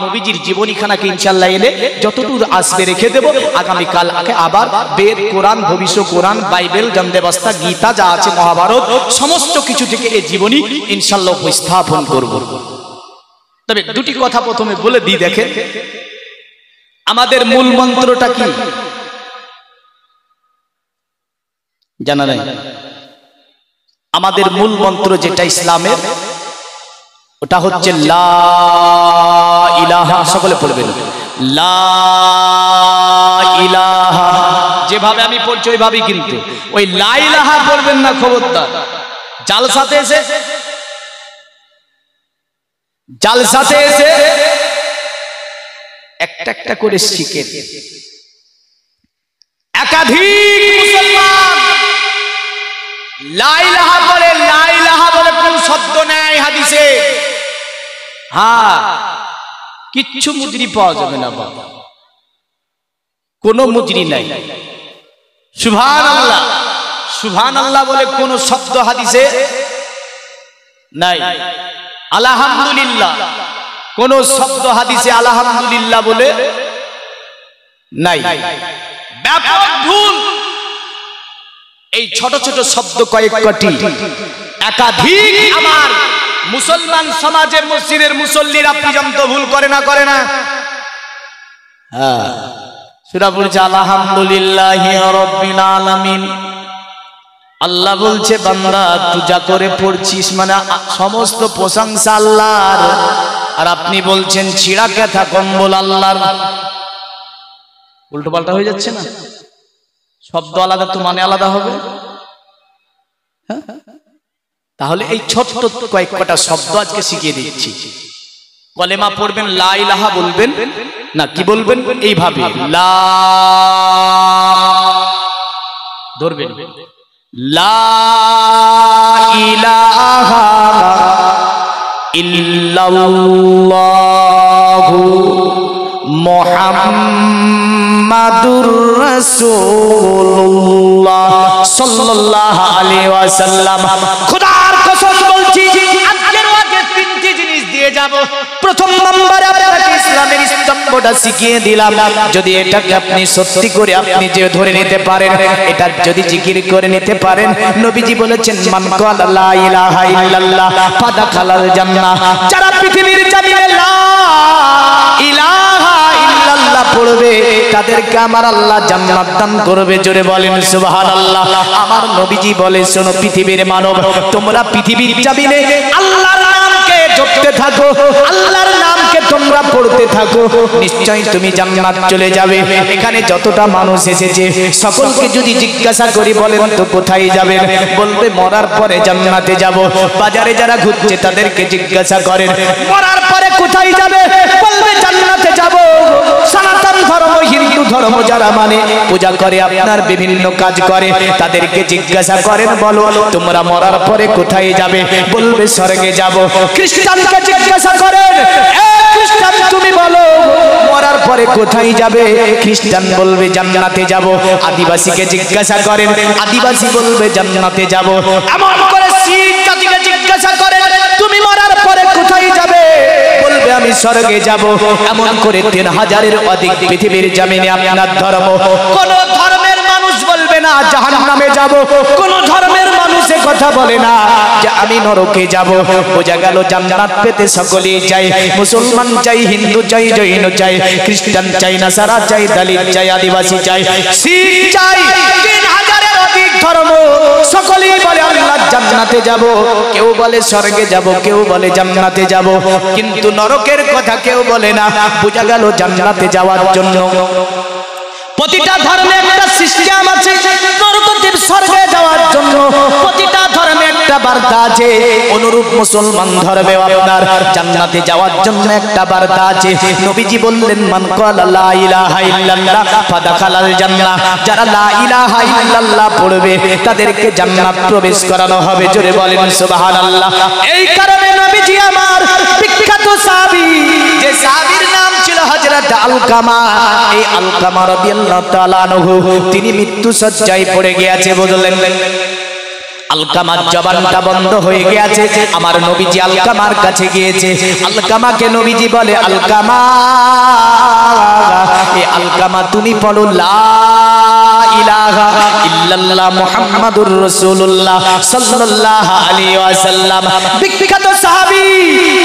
নবীজির জীবনীখানাকে ইনশাআল্লাহ এলে যতদূর আসবে রেখে দেব। আগামী কাল আবার বেদ, কোরআন, ভবিষ্যৎ কোরআন, বাইবেল, জন্দেবস্তা, গীতা যা আছে, মহাভারত, সমস্ত কিছু থেকে এই জীবনী ইনশাআল্লাহ উপস্থাপন করব। তবে দুটি কথা প্রথমে বলে দিই, দেখেন আমাদের মূল মন্ত্রটা কি জানা নাই? আমাদের মূল মন্ত্র যেটা ইসলামের, ওটা হচ্ছে লা ইলাহা। সকলে পড়বেন লা ইলাহা। যেভাবে আমি পড়ছি ওইভাবেই, কিন্তু ওই লা ইলাহা পড়বেন না খবরদার। জালসাতে এসে একটা একটা করে শিখে। একাধিক মুসলমান লা ইলাহা বলে, লা ইলাহা বলে কোন শব্দ নেই হাদিসে। কিচ্ছু মুজরি পাওয়া যাবে না বাবা, কোন মুজরি নাই। সুবহানাল্লাহ, সুবহানাল্লাহ বলে কোন শব্দ হাদিসে নাই। আলহামদুলিল্লাহ কোন শব্দ হাদিসে আলহামদুলিল্লাহ বলে নাই। ব্যাপক ভুল। এই ছোট ছোট শব্দ কয়েকটি একাধিক আমার মুসলমান সমাজের মসজিদের মুসল্লিরা পর্যন্ত ভুল করে না? সূরা বলছে আলহামদুলিল্লাহি রাব্বিল আলামিন। আল্লাহ বলছে বান্দা তুই যা করে পড়ছিস মানে সমস্ত প্রশংসা আল্লাহর, আর আপনি বলছেন ছিঁড়া কাঁথা কম্বল আল্লাহর। উল্টো পাল্টা হয়ে যাচ্ছে না? শব্দ আলাদা তো মানে আলাদা হবে। তাহলে এই ছোট্ট কয়েকটা শব্দ আজকে শিখিয়ে দিচ্ছি। কলেমা পড়বেন, লা ইলাহা বলবেন না, কি বলবেন? এইভাবে লা, ধরবেন লা ইলাহা ইল্লাল্লাহু মুহাম্মাদুর রাসূলুল্লাহ সাল্লাল্লাহু আলাইহি ওয়াসাল্লাম। খোদার কসম বলছি আজকের ওয়াজে তিনটি জিনিস দিয়ে যাব। প্রথম নম্বরে আপনাকে ইসলামের স্তম্ভটা শিখিয়ে দিলাম। যদি এটাকে আপনি সত্যি করে আপনি যে ধরে নিতে পারেন, এটা যদি জিকির করে নিতে পারেন, নবীজি বলেছেন মান ক্বালা লা ইলাহা ইল্লাল্লাহ ফাদাখালাল জান্নাহ। যারা পৃথিবীর জমিনে লা ইলাহা ইল্লাল্লাহ পড়বে তাদেরকে আমার আল্লাহ জান্নাত দান করবে। জোরে বলেন সুবহানাল্লাহ। আমার নবীজি বলে শোনো পৃথিবীর মানব, তোমরা পৃথিবীর জমিনে আল্লাহর নামকে জপতে থাকো, আল্লাহর নামকে তোমরা পড়তে থাকো, নিশ্চয় তুমি জান্নাত চলে যাবে। এখানে যতটা মানুষ এসেছে সকলকে যদি জিজ্ঞাসা করি বলেন তো কোথায় যাবেন, বলবে মরার পরে জান্নাতে যাব। বাজারে যারা ঘুরছে তাদেরকে জিজ্ঞাসা করেন মরার পরে কোথায় যাবে, বলবে জান্নাতে যাব। সনাতন ধর্ম হিন্দু ধর্ম যারা মানে পূজা করে আপনার বিভিন্ন কাজ করে তাদেরকে জিজ্ঞাসা করেন বলো তোমরা মরার পরে কোথায় যাবে, বলবে স্বর্গে যাব। খ্রিস্টানকে জিজ্ঞাসা করেন খ্রিস্টান তুমি বলো মরার পরে কোথায় যাবে, খ্রিস্টান বলবে জান্নাতে যাব। আদিবাসীকে জিজ্ঞাসা করেন, আদিবাসী বলবে জান্নাতে যাব। এমন করে শিখ জাতিকে জিজ্ঞাসা করেন তুমি মরার পরে কোথায় যাবে, বলবে আমি স্বর্গে যাব। এমন করে 3000-এর অধিক পৃথিবীর জমিনে আপনার ধর্ম, কোন ধর্মের মানুষ বলবে না জাহান্নামে যাব, কোন ধর্মের মানুষ কথা বলে না যে আমি নরকে যাব। বোঝা গেল জান্নাত পেতে সকলেই চাই, মুসলমান চাই, হিন্দু চাই, জৈন চাই, খ্রিস্টান চাই, নাসারা চাই, দলিত চাই, আদিবাসী চাই, শিখ চাই, 3000-এর অধিক ধর্ম সকলেই বলে আল্লাহ জান্নাতে যাব। কেউ বলে স্বর্গে যাব, কেউ বলে জান্নাতে যাব, কিন্তু নরকের কথা কেউ বলে না। বোঝা গেল জান্নাতে যাওয়ার জন্য প্রতিটা ধর্মে একটা সিস্টেম আছে, নরকটির স্বর্গে যাওয়ার জন্য প্রতিটা ধর্মে একটা বার্তা আছে। অনুরূপ মুসলমান ধর্মেও আপনার জান্নাতে যাওয়ার জন্য একটা বার্তা আছে। নবীজি বললেন মান ক্বালা লা ইলাহা ইল্লাল্লাহ ফাদাখালাল জান্নাহ, যারা লা ইলাহা ইল্লাল্লাহ পড়বে তাদেরকে জান্নাত প্রবেশ করানো হবে। জোরে বলেন সুবহানাল্লাহ। এই কারণে নবীজি আমার বিখ্যাত সাহাবী, যে সাহাবীর নাম ছিল হযরত আলকামা, এই আলকামা রাদিয়াল্লাহু তাআলা আনহু তিনি মৃত্যু শয্যায় পড়ে গিয়েছে। বললেন আলকামার জবানটা বন্ধ হয়ে গিয়েছে। আমার নবীজি আলকামার কাছে গিয়েছে, আলকামাকে নবীজি বলে আলকামা, এ আলকামা তুমি পড়ো লা ইলাহা ইল্লাল্লাহ মুহাম্মাদুর রাসূলুল্লাহ সাল্লাল্লাহু আলাইহি ওয়াসাল্লাম। বিখ্যাত সাহাবী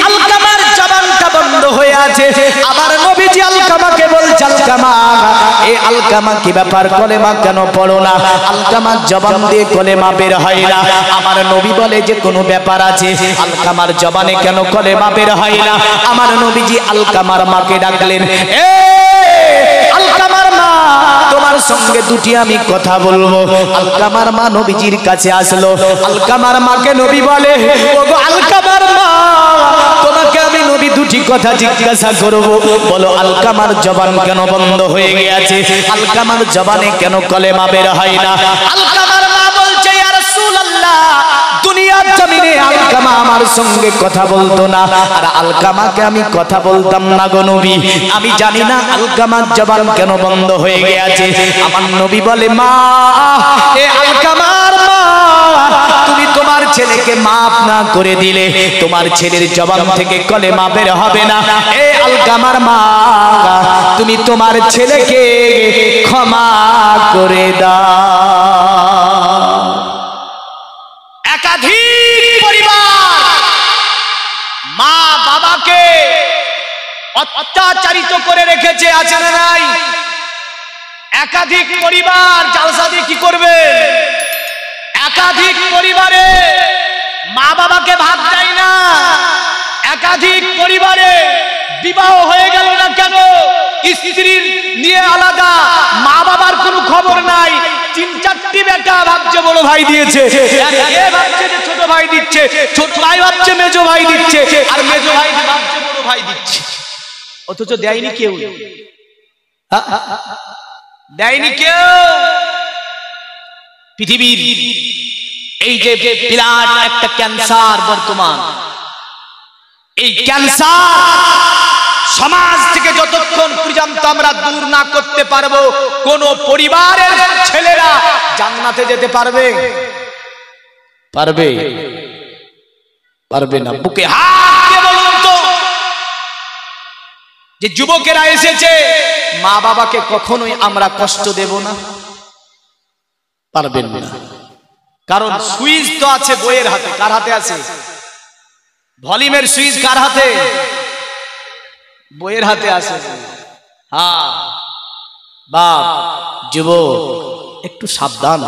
আলকামার জবানটা বন্ধ হয়ে আছে। আমার নবীজি আলকামাকে বলছে আলকামা, এ আলকামা কি ব্যাপার, কলেমা কেন পড়ো না? আলকামার জবান দিয়ে কলেমা বের হয় না। আমার নবী বলে যে কোনো ব্যাপার আছে, আলকামার জবানে কেন কলেমা বের হয় না? আমার নবীজি আলকামার মাকে ডাকলেন, এ আলকামার মা, তোমার সঙ্গে দুটি আমি কথা বলবো। আলকামার মা নবীজির কাছে আসলো। আলকামার মাকে নবী বলে, ওগো আলকামার মা, তোমাকে আমি নবী দুটি কথা জিজ্ঞাসা করব, বলো আলকামার জবান কেন বন্ধ হয়ে গিয়েছে, আলকামার জবানে কেন কলেমা বের হয় না? আলকামার মা বলছে ইয়া রাসূলুল্লাহ, দুনিয়ার জমিনে আলকামা আমার সঙ্গে কথা বলতো না, আর আলকামাকে আমি কথা বলতাম না গো নবী। আমি জানি না আলকামার জবান কেন বন্ধ হয়ে গিয়েছে। আমার নবী বলে, মা, এ আলকামার মা, তুমি তোমার ছেলেকে মাফ না করে দিলে তোমার ছেলের জবান থেকে কলেমা বের হবে না। এ আলকামার মা, তুমি তোমার ছেলেকে ক্ষমা করে দাও। একাধিক পরিবার মা বাবাকে অত্যাচারিত করে রেখেছে, আছে না নাই? একাধিক পরিবার জালসা দিয়ে কি করবে? একাধিক পরিবারে মা বাবাকে ভাত দেয় না। একাধিক পরিবারে বিবাহ হয়ে গেল না কেন, স্ত্রীর নিয়ে আলাদা, মা বাবার কোনো খবর নাই। 3-4টি বেটা ভাবছে বড় ভাই দিয়েছে, এ ভাবছে যে ছোট ভাই দিচ্ছে, ছোট ভাই ভাবছে মেজো ভাই দিচ্ছে, আর মেজো ভাই ভাবছে বড় ভাই দিচ্ছে, অথচ দেয়নি কেউ, দেয়নি কেউ। পৃথিবীর এই যে বিরাট একটা ক্যান্সার বর্তমান, এই ক্যান্সার সমাজ থেকে যতক্ষণ পর্যন্ত আমরা দূর না করতে পারবো, কোন পরিবারের ছেলেরা জান্নাতে যেতে পারবে? পারবে? পারবে না। বুকে হাত দিয়ে বলুন তো, যে যুবকেরা এসেছে, মা বাবাকে কখনোই আমরা কষ্ট দেব না? পারবেন না। কারণ সুইচ তো আছে বইয়ের হাতে। কার হাতে আছে? ভলিউমের সুইচ কার হাতে? বইয়ের হাতে আছে। হ্যাঁ বাপ, যুবক একটু সাবধান,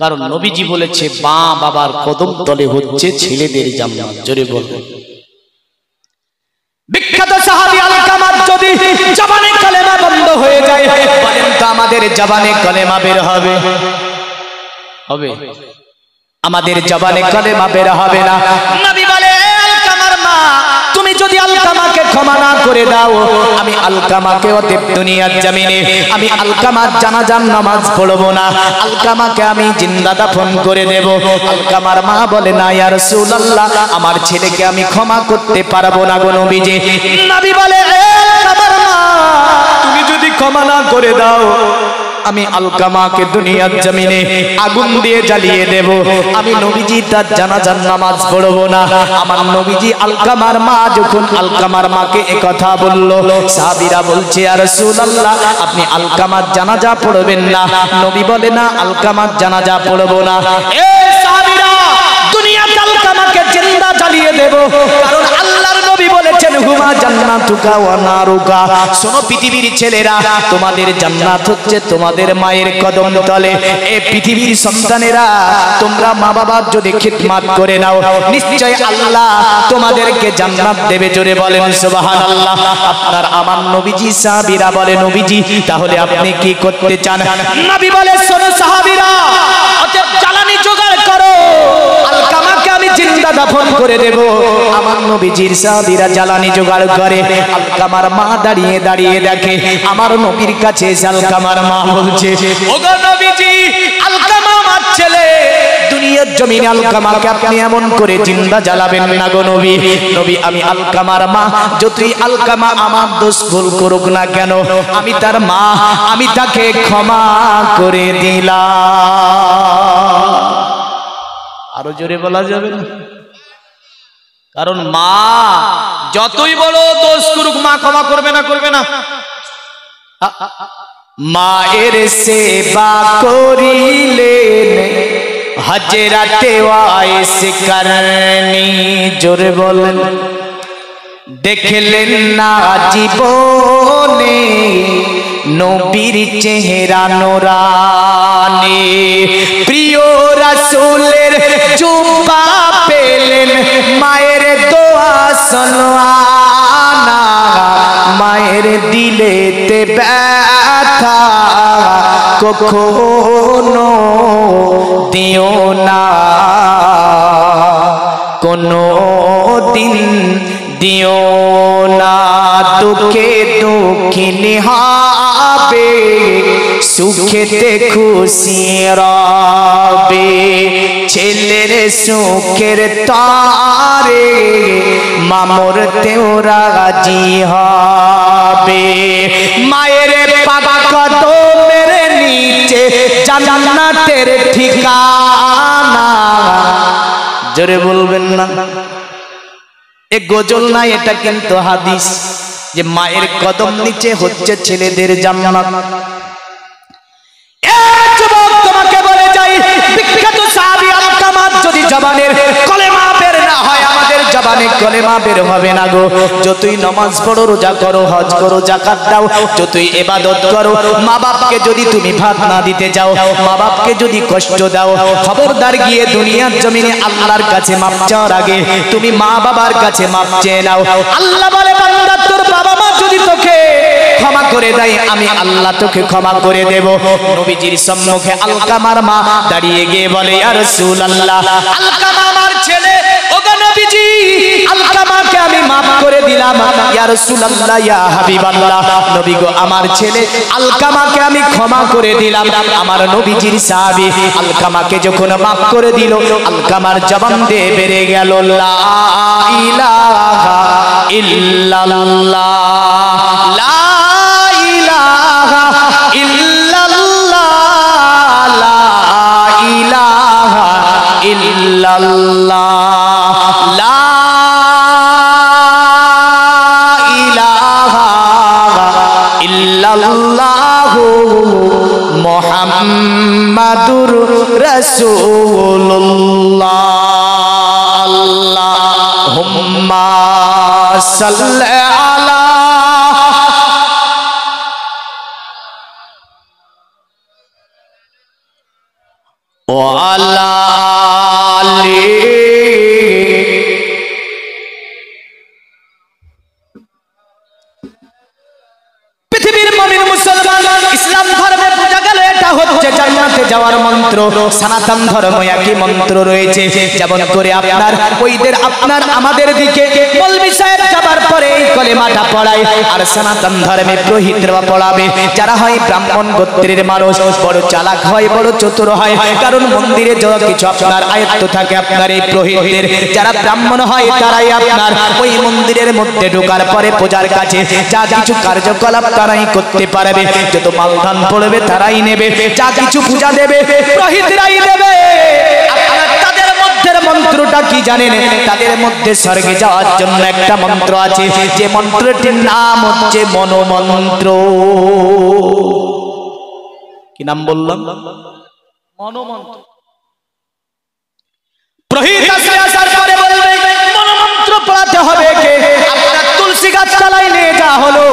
কারণ নবীজি বলেছে মা বাবার কদম তলে হচ্ছে ছেলেদের জান্নাত। জোরে বলুন। জবানে কালেমা বন্ধ হয়ে যায়, বলেন তো আমাদের জবানে কালেমা বের হবে? হবে? আমাদের জবানে কালেমা বের হবে না। নবী বলে, আলকামার মা, তুমি যদি আলকামাকে ক্ষমা না করে দাও, আমি আলকামাকে অতএব দুনিয়ার জমিনে আমি আলকামার জানাজার নামাজ পড়বো না, আলকামাকে আমি জিন্দা দাফন করে দেব। আলকামার মা বলে, না ইয়া রাসূলুল্লাহ, আমার ছেলেকে আমি ক্ষমা করতে পারবো না গো নবীজি। নবী বলে, আলকামার মা, তুমি যদি ক্ষমা না করে দাও, আমি আলকামাকে দুনিয়ার জমিনে আগুন দিয়ে জ্বালিয়ে দেব, আমি নবীজি তার জানাজার নামাজ পড়বো না। আমার নবীজি আলকামার মা যখন আলকামার মাকে একথা বলল, সাহাবীরা বলছে, ইয়া রাসূলুল্লাহ, আপনি আলকামার জানাজা পড়বেন না? নবী বলে, না, আলকামার জানাজা পড়বো না। এ সাহাবীরা, দুনিয়াতে আলকামাকে জিন্দা জ্বালিয়ে দেব, কারণ আল্লাহর নবী বলেছেন, হুমা জান্নাতুকা ওয়া নারুকা। শোনো পৃথিবীর ছেলেরা, তোমাদের জান্নাত হচ্ছে তোমাদের মায়ের কদম তলে। এই পৃথিবীর সন্তানেরা, তোমরা মা বাবার যদি খিদমত করে নাও, নিশ্চয় আল্লাহ তোমাদেরকে জান্নাত দেবে। জোরে বলেন সুবহানাল্লাহ। আপনার আমার নবীজি, সাহাবীরা বলে, নবীজি তাহলে আপনি কি করতে চান? নবী বলে, শোনো সাহাবীরা, অতএব জ্বালানি জোগাড় করো, আলকামাকে আমি জিন্দা দাফন করে দেব। আমার নবীজির সাহাবীরা জ্বালানি জোগাড় করে, আলকামার মা দাঁড়িয়ে দাঁড়িয়ে দেখে, আমার নবীর কাছে আলকামার মা বলছে, ওগো নবীজি, আলকামা আমার ছেলে, দুনিয়ার জমিনে আলকামাকে আপনি এমন করে জিন্দা জ্বালাবেন না গো নবী। নবী, আমি আলকামার মা, যতই আলকামা আমার দোষ ভুল করুক না কেন, আমি তার মা, আমি তাকে ক্ষমা করে দিলাম। আরো জোরে বলা যাবে না? কারণ মা যতই বড় দোষ করুক, মা ক্ষমা করবে না, করবে না। মায়ের সেবা করিলেন হজরতে ওয়াইস করনি। জোরে বলেন, দেখলেন না জীবনে নবীর চেহারা নোরানি, প্রিয় রাসূলের জুব্বা পেলেন মায়ের দোয়া সনওয়ানা, মায়ের দিলেতে ব্যথা কখনো দিও না, কোনো দিন দিও না, দুঃখে দুঃখিনী হবে, সুখেতে খুশি রবে, ছেলের সুখের তারে মামরতেও রাজি হবে, মায়ের পাক কদমের নিচে জান্নাতের ঠিকানা। জোরে বলবেন না? এ গজল না, এটা কিন্তু হাদিস, যে মায়ের কদম নিচে হচ্ছে ছেলেদের জান্নাত। এ যুবক, তোমাকে বলে যাই, বিখ্যাত সাহাবী আলকামা যদি জবানের কলেমা বের না হয়, আমাদের জবানে কলেমা বের হবে না গো। যতই নামাজ পড়ো, রোজা করো, হজ করো, যাকাত দাও, যতই ইবাদত করো, মা বাপকে যদি তুমি ভাত না দিতে যাও, মা বাপকে যদি কষ্ট দাও, খবরদার গিয়ে দুনিয়ার জমিনে আল্লাহর কাছে মাপ চাওয়ার আগে তুমি মা বাবার কাছে মাপ চেয়ে নাও। আল্লাহ বলে, বান্দা, তোর বাবা মা যদি তোকে ক্ষমা করে দেয়, আমি আল্লাহ তোকে ক্ষমা করে দেব। নবীজির সম্মুখে আলকামার মা দাঁড়িয়ে গিয়ে বলে, ইয়া রাসূলুল্লাহ, আলকামা আমার ছেলে, ওগো নবীজি, আলকামাকে আমি মাফ করে দিলাম। ইয়া রাসূলুল্লাহ, ইয়া হাবিবাল্লাহ, নবী গো, আমার ছেলে আলকামাকে আমি ক্ষমা করে দিলাম। আমার নবীজির সাহাবী আলকামাকে যখন মাফ করে দিল, আলকামার জবান দিয়ে বেড়ে গেল, লা ইলাহা ইল্লাল্লাহ, লা ইলাহা ইল্লাল্লাহ, লা ইলাহা ইল্লাল্লাহ, লা ইলাহা ইল্লাল্লাহ, মুহাম্মাদুর রাসূলুল্লাহ। আল্লাহুম্মা সাল্লি আলা ওয়া আলা আলি মন্ত্র, সনাতন ধর্ম একই মন্ত্র রয়েছে। যেমন করে আপনার ওইদের আপনার আমাদের দিকে মৌলভী সাহেব যাবার পরে এই কলেমাটা পড়ায়, আর সনাতন ধর্মে পুরোহিতরা পড়াবে। যারা হয় ব্রাহ্মণ গোত্রের মানুষ, বড় চালাক হয়, বড় চতুর হয়, কারণ মন্দিরে যা কিছু আপনার আয়ত্ত থাকে আপনার এই পুরোহিতদের। যারা ব্রাহ্মণ হয় তারাই আপনার ওই মন্দিরের মধ্যে ঢোকার পরে পূজার কাছে যা কিছু কার্যকলাপ তারাই করতে পারবে। যত মালধান পড়বে তারাই নেবে, যা কিছু পূজা দেবে পুরোহিতরাই দেবে। আপনারা তাদের মধ্যে মন্ত্রটা কি জানেন? তাদের মধ্যে স্বর্গে যাওয়ার জন্য একটা মন্ত্র আছে, যে মন্ত্রটির নাম হচ্ছে মনোমন্ত্র। কি নাম বললাম? মনোমন্ত্র। পুরোহিত আসার পরে বলবে মনোমন্ত্র পড়াতে হবে কে? আপনারা তুলসী গাছ তলায় নিয়ে যাওয়া হলো।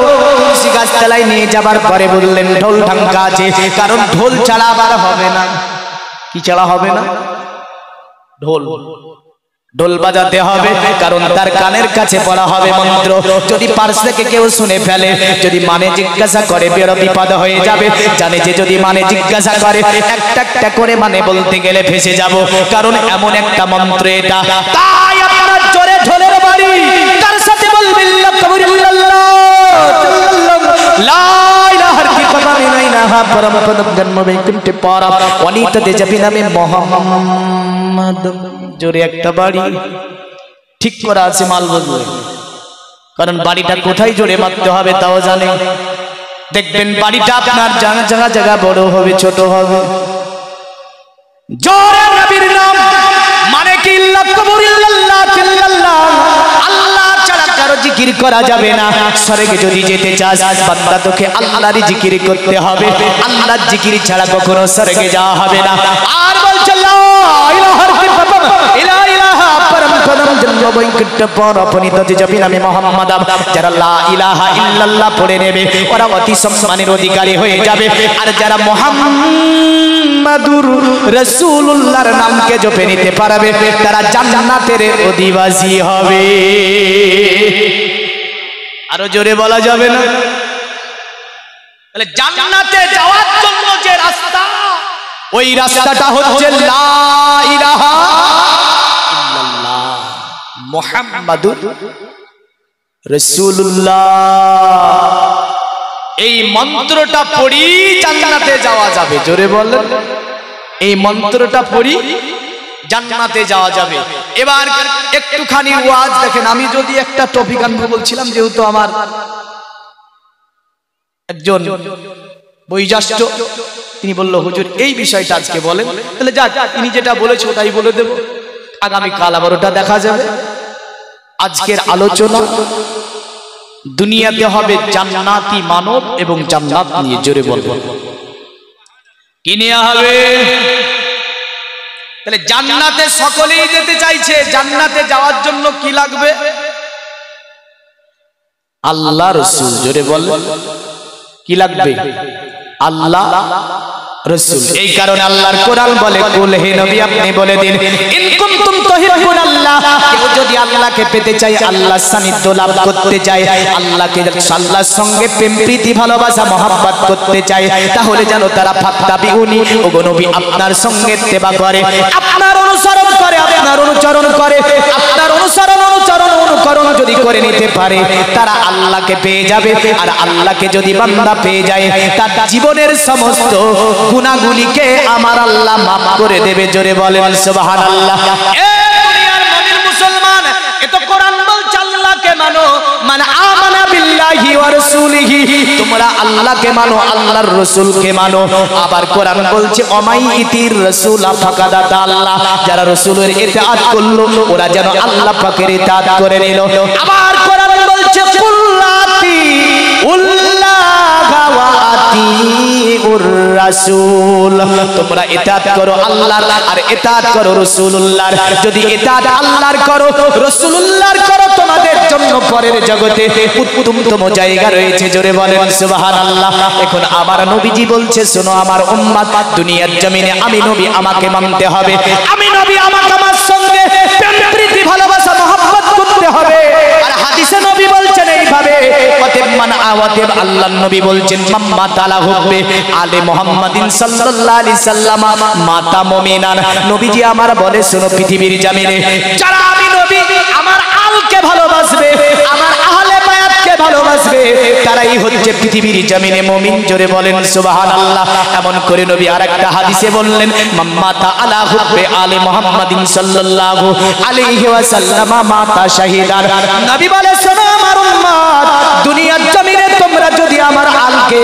তুলসী গাছ তলায় নিয়ে যাবার পরে বললেন ঢোল ঢাঙ্কা আছে, কারণ ঢোল ছাড়া আবার হবে না। কি ছাড়া হবে না? ঢোল। ঢোল বাজাতে হবে, কারণ তার কানের কাছে পড়া হবে মন্ত্র। যদি পার্শ্ব থেকে কেউ শুনে ফেলে, যদি মানে জিজ্ঞাসা করে, বেরো বিপদ হয়ে যাবে। জানে যে যদি মানে জিজ্ঞাসা করে একটা একটা করে মানে বলতে গেলে ফেসে যাব, কারণ এমন একটা মন্ত্র এটা। তাই আপনার জোরে ঢোলের বাড়ি তার সাথে বলবেন জোরে একটা বাড়ি ঠিক করা আছে মাল বদলে, কারণ বাড়িটা কোথায় জোরে মারতে হবে তাও জানে। দেখবেন বাড়িটা আপনার জায়গা জায়গা বড় হবে, ছোট হবে। জোরে নবীর নাম মানে কি? আল্লাহ ছাড়া কারো জিকির করা যাবে না। স্বর্গে যদি যেতে চাস বান্দা তোকে আল্লাহরই জিকির করতে হবে। আল্লাহর জিকির ছাড়া কখনো স্বর্গে যাওয়া হবে না। আর বলছে লা ইলাহা ইল্লাল্লাহ পরম পদম জন্ম বৈকুণ্ঠ পর অপনিত যাবি নামে মুহাম্মদ। যারা লা ইলাহা ইল্লাল্লাহ পড়ে নেবে ওরা অতি সম্মানের অধিকারী হয়ে যাবে। আর যারা মুহাম্মাদুর রাসূলুল্লাহর নামকে জপে নিতে পারবে তারা জান্নাতের অধিবাসী হবে। আরো জোরে বলা যাবে না? তাহলে জান্নাতে যাওয়ার জন্য যে রাস্তা, ওই রাস্তাটা হচ্ছে লা ইলাহা ইল্লাল্লাহ মুহাম্মাদুর রাসূলুল্লাহ। এই মন্ত্রটা পড়ি জান্নাতে যাওয়া যাবে। জোরে বলেন, এই মন্ত্রটা পড়ি জান্নাতে যাওয়া যাবে। এবার একটুখানি ওয়াজ দেখেন। আমি যদি একটা টপিক আনবো বলছিলাম, যেহেতু আমার একজন বৈজাষ্ট তিনি বলল হুজুর এই বিষয়টা আজকে বলেন, তাহলে যা তিনি যেটা বলেছে ওটাই বলে দেব। আগামী কাল আবার ওটা দেখা যাবে। আজকের আলোচনা দুনিয়াতে হবে জান্নাতি মানব এবং জান্নাত নিয়ে। জোরে বলবো কি নিয়ে হবে? তাহলে জান্নাতে সকলেই যেতে চাইছে, জান্নাতে যাওয়ার জন্য কি লাগবে? আল্লাহ রাসূল। জোরে বলেন কি লাগবে? আল্লাহ রাসূল। এই কারণে আল্লাহর কোরআন বলে কুল হে নবী আপনি বলে দিন ইন কুনতুম তুহিব্বুনাল্লাহ, কেউ যদি আল্লাহকে পেতে চায়, আল্লাহর সান্নিধ্য লাভ করতে চায়, আল্লাহকে আল্লাহর সঙ্গে প্রেম প্রীতি ভালোবাসা মহব্বত করতে চায়, তাহলে যেন তারা ফাত্তাবিউনি ওগো নবী আপনার সঙ্গে ইত্তেবা করে, আপনার অনুসরণ করে, আপনার অনুচরণ করে, আপনার অনুকরণ যদি করে নিতে পারে তারা আল্লাহকে পেয়ে যাবে। আর আল্লাহকে যদি বান্দা পেয়ে যায় তার জীবনের সমস্ত গুনাহগুলিকে আমার আল্লাহ মাফ করে দেবে। জোরে বলেন সুবহানাল্লাহ। এ দুনিয়ার মুমিন মুসলমান, এ তো কোরআন বলছে আল্লাহকে মানো, মান আমানা বিল্লাহি ওয়া রাসূলিহি, তোমরা আল্লাহকে মানো, আল্লাহর রাসূলকে মানো। আবার কোরআন বলছে অমাই ইতির রাসূল ফাকাদ আল্লাহ, যারা রাসূলের ইতাআত করলো ওরা যেন আল্লাহ পাকের ইতাআত করে নিল। আবার কোরআন বলছে কুল্লাতি উল্লাহ ওয়া আতিউর রাসূল, তোমরা ইতাআত করো আল্লাহর আর ইতাআত করো রাসূলুল্লাহর। যদি ইতাআত আল্লাহর করো, রাসূলুল্লাহর করো, তোমাদের জন্য পরের জগতে উত্তমতম জায়গা রয়েছে। জোরে বলেন সুবহানাল্লাহ। এখন আমার নবীজি বলছে শোনো আমার উম্মত, দুনিয়ার জমিনে আমি নবী আমাকে মানতে হবে, আমি নবী আমাকে আমার সঙ্গে প্রেম প্রীতি ভালোবাসা মহব্বত করতে হবে। আর হাদিসে নবী বলছেন এইভাবে ওয়াতিমান অতএব আল্লাহর নবী বলছেন মাম্মা তালা হুব্বে আলে মুহাম্মাদিন সাল্লাল্লাহু আলাইহি সাল্লাম মাতা মুমিনান। নবীজি আমার বলে শোনো পৃথিবীর জমিনে যারা আমি নবী আমার আলকে ভালোবাসবে, আমার আহলে বায়াতকে ভালোবাসবে, তারাই হচ্ছে পৃথিবীর জমিনে মুমিন। জোরে বলেন সুবহানাল্লাহ। এমন করে নবী আরেকটা হাদিসে বললেন মাম্মা তাআলা হুব্বে আলে মুহাম্মাদিন সাল্লাল্লাহু আলাইহি ওয়াসাল্লাম মাতা শাহিদান। নবী বলে শোনো আমার উম্মত, দুনিয়ার জমিনে তোমরা যদি আমার আলকে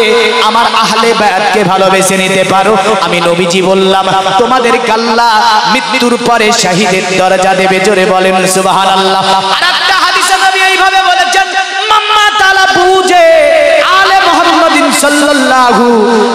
আমার আহলে বায়াতকে ভালোবেসে নিতে পারো, আমি নবীজি বললাম তোমাদেরকে আল্লাহ মৃত্যুর পরে শাহিদের দরজা দেবে। জোরে বলেন সুবহানাল্লাহ। আরেকটা হাদিসে নবী এইভাবে বলেছেন মাম্মা তাআলা বুঝে আলে মুহাম্মাদিন সাল্লাল্লাহু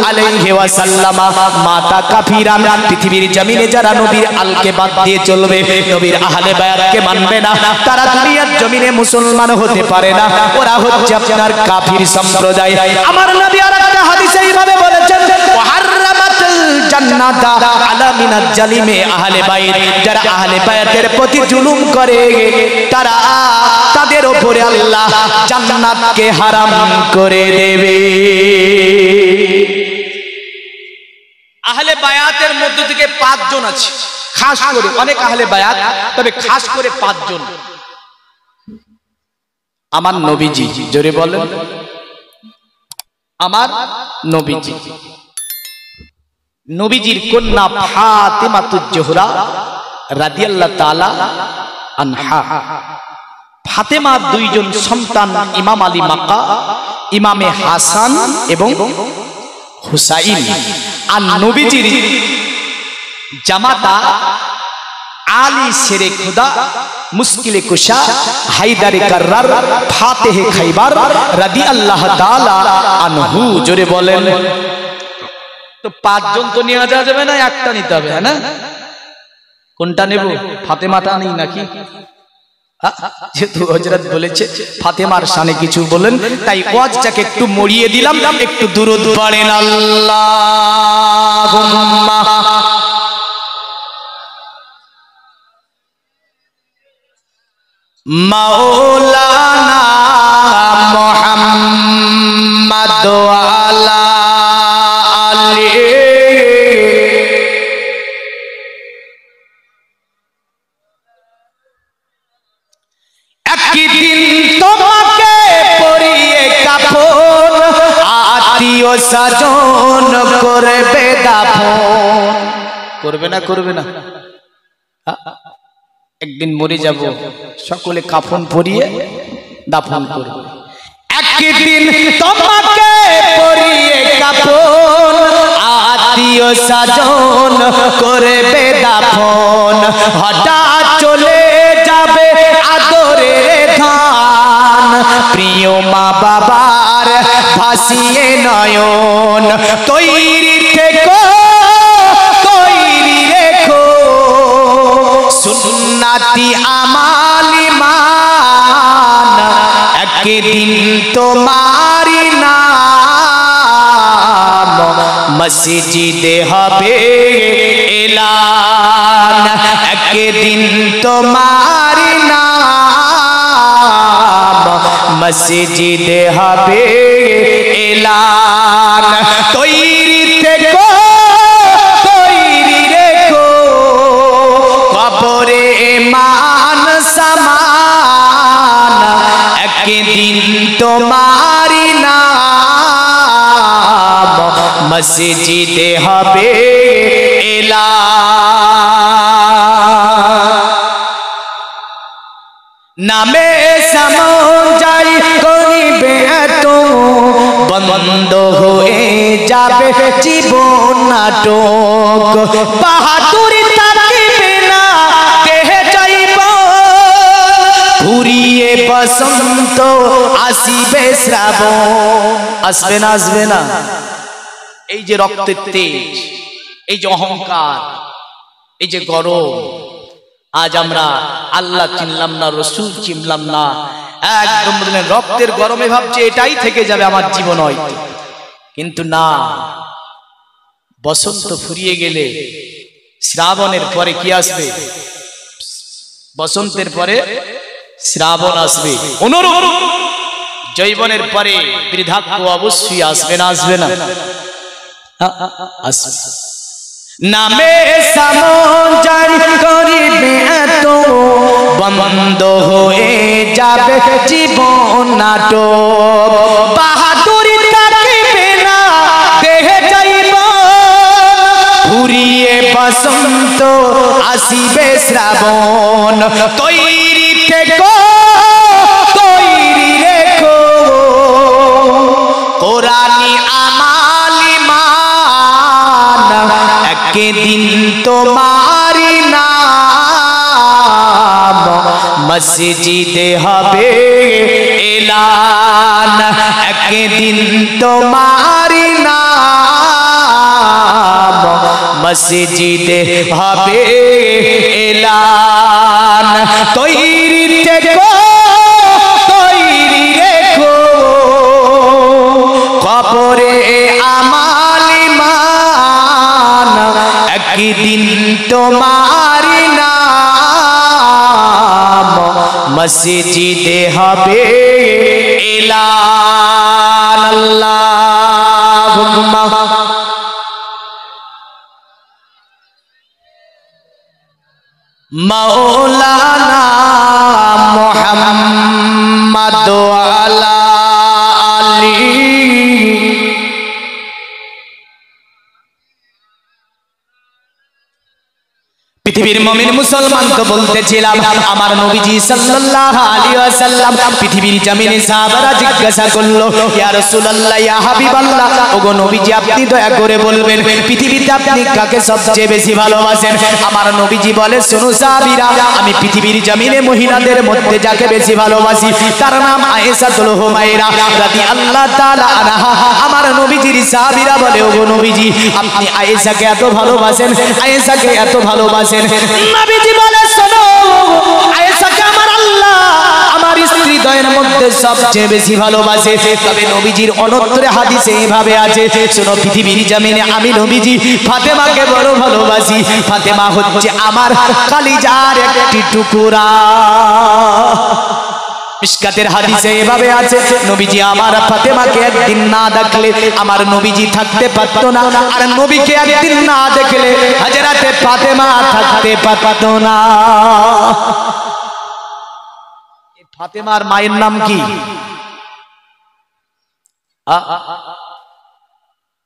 আলাইহি ওয়াসাল্লাম মাতা কাফিরান। পৃথিবীর জমিনে যারা নবীর আলকে বাদ দিয়ে চলবে, নবীর আহলে বায়াতকে মানবে না, তারা দুনিয়ার জমিনে মুসলমান হতে পারে না, ওরা হচ্ছে আপনার কাফির সম্প্রদায়। আমার নবী আরেকটা হাদিসে এইভাবে বলেছেন ওয়াহাররামাতুল জান্নাতা আলা মিনাজ জালিমে আহলে বাইত। যারা আহলে বায়াতের প্রতি জুলুম করে তারা তাদের উপরে আল্লাহ জান্নাতকে হারাম করে দেবে। আহলে বায়াতের মধ্যে থেকে 5 জন আছে, খাস করে অনেক আহলে বায়াত, তবে খাস করে 5 জন আমার নবীজি। জোরে বলেন আমার নবীজি। নবীজির কন্যা ফাতেমাতুজ জোহরা রাদিয়াল্লাহু তাআলা আনহা। ফাতেমা 2 জন সন্তান, ইমাম আলী মাক্কা, ইমামে হাসান এবং হুসাইন। আর নবীজির জামাতা আলী শেরে খুদা, মুশকিলে কুশা, হায়দারে কাররার, ফাতেহে খাইবার রাদিয়াল্লাহু তাআলা আনহু। জোরে বলেন। তো 5 জন তো নেওয়া যাবে না, একটা নিতে হবে, হ্যাঁ না? কোনটা নেব? ফাতেমাটা নেই নাকি? যেহেতু হযরত বলেছে ফাতেমার শানে কিছু বলেন, তাই ওয়াজটাকে একটু মরিয়ে দিলাম। একটু দুরূদ পড়েন আল্লাহুম্মা মাওলানা মুহাম্মদ আলা আলি। একদিন তোমাকে পরিয়ে কাফন, আত্মীয় স্বজন করবে দাফন। করবে না? করবে না? একদিন মরে যাব, সকলে কাফন পরিয়ে দাফন করবে। একদিন তোমাকে পরিয়ে কাফন, আত্মীয় স্বজন করবে দাফন। হঠাৎ চলে যাবে আদরের ধান, প্রিয় মা বাবার ভাসিয়ে নয়ন। তৈরি থেকো, তৈরি রেখো সুন্নাতি আমালি মান। একদিন তোমারি নাম মসজিদে হবে এলান। একদিন তোমারি নাম মসজিদে হবে এলান। তৈরি থেকো, তৈরি রেখো কবরে মান সামান। একদিন তোমারি নাম মসজিদে হবে এলান। নামে সামন যাই করিবে তো বন্ধ হয়ে যাবে জীবন নাটক। বাহাদুরি থাকিবে না দেহে যাইব, ঘুরিয়ে বসন্ত আসিবে শ্রাবণ। আসবে না? আসবে না? এই যে রক্তের তেজ, এই যে অহংকার, এই যে গরম, আজ আমরা আল্লাহ চিনলাম না, রসুল চিনলাম না, একদম রক্তের গরমে ভাবছে এটাই থেকে যাবে আমার জীবন হয়তো। কিন্তু না, বসন্ত ফুরিয়ে গেলে শ্রাবণের পরে কি আসবে? বসন্তের পরে শ্রাবণ আসবে। অনুরূপ যৌবনের পরে বৃদ্ধাক্য অবশ্যই আসবে না, আসবে না? আসবে। নামে সামঞ্জস্য করিবে তো বন্ধ হয়ে যাবে জীবন নাটক, বাহাদুরি থাকিবে না দেহে যাইব, ঘুরিয়ে বসন্ত আসিবে শ্রাবণ, তৈরি থেকো তৈরি রেখো কোরআনি আমাল ঈমান, একদিন তোমারি নাম মসজিদে হবে এলান, একদিন তোমারি নাম মসজিদে হবে এলান, তৈরি থেকো তৈরি রেখো কবরে আমাল ঈমান, একদিন তোমারি নাম মসজিদে হবে এলান। আল্লাহুম্মা মাওলানা মুহাম্মদ আলা আলি। পৃথিবীর মুমিন মুসলমান তো বলতেছিলাম আমার নবীজি সাল্লাল্লাহু আলাইহি ওয়াসাল্লাম পৃথিবীর জমিনে সাহাবারা জিজ্ঞাসা করলো, ইয়া রাসূলুল্লাহ ইয়া হাবিবাল্লাহ, ওগো নবীজি আপনি দয়া করে বলবেন পৃথিবীতে আপনি কাকে সবচেয়ে বেশি ভালোবাসেন? আমার নবীজি বলে, শোনো সাহাবীরা, আমি পৃথিবীর জমিনে মহিলাদের মধ্যে যাকে বেশি ভালোবাসি তার নাম আয়েশাতুল হুমায়রা রাদিয়াল্লাহু তাআলা আনহা। আমার নবীজির সাহাবীরা বলে, ওগো নবীজি আপনি আয়েশাকে এত ভালোবাসেন, আয়েশাকে এত ভালোবাসেন। নবীজি বলে, শোনো আয়েশাকে আমার আল্লাহ আমার স্ত্রী দ্বয়ের মধ্যে সবচেয়ে বেশি ভালোবাসে। তবে নবীজির অন্যত্র হাদিসে এইভাবে আছে, শোনো পৃথিবীর জমিনে আমি নবীজি ফাতেমাকে বড় ভালোবাসি, ফাতেমা হচ্ছে আমার কলিজার একটি টুকরা। মিশকাতের হাদিসে এভাবে আছে, নবীজি আমার ফাতেমাকে একদিন না দেখলে আমার নবীজি থাকতে পারতো না, আর নবীকে একদিন না দেখলে হযরতে ফাতেমা থাকতে পারতো না। এই ফাতেমার মায়ের নাম কি?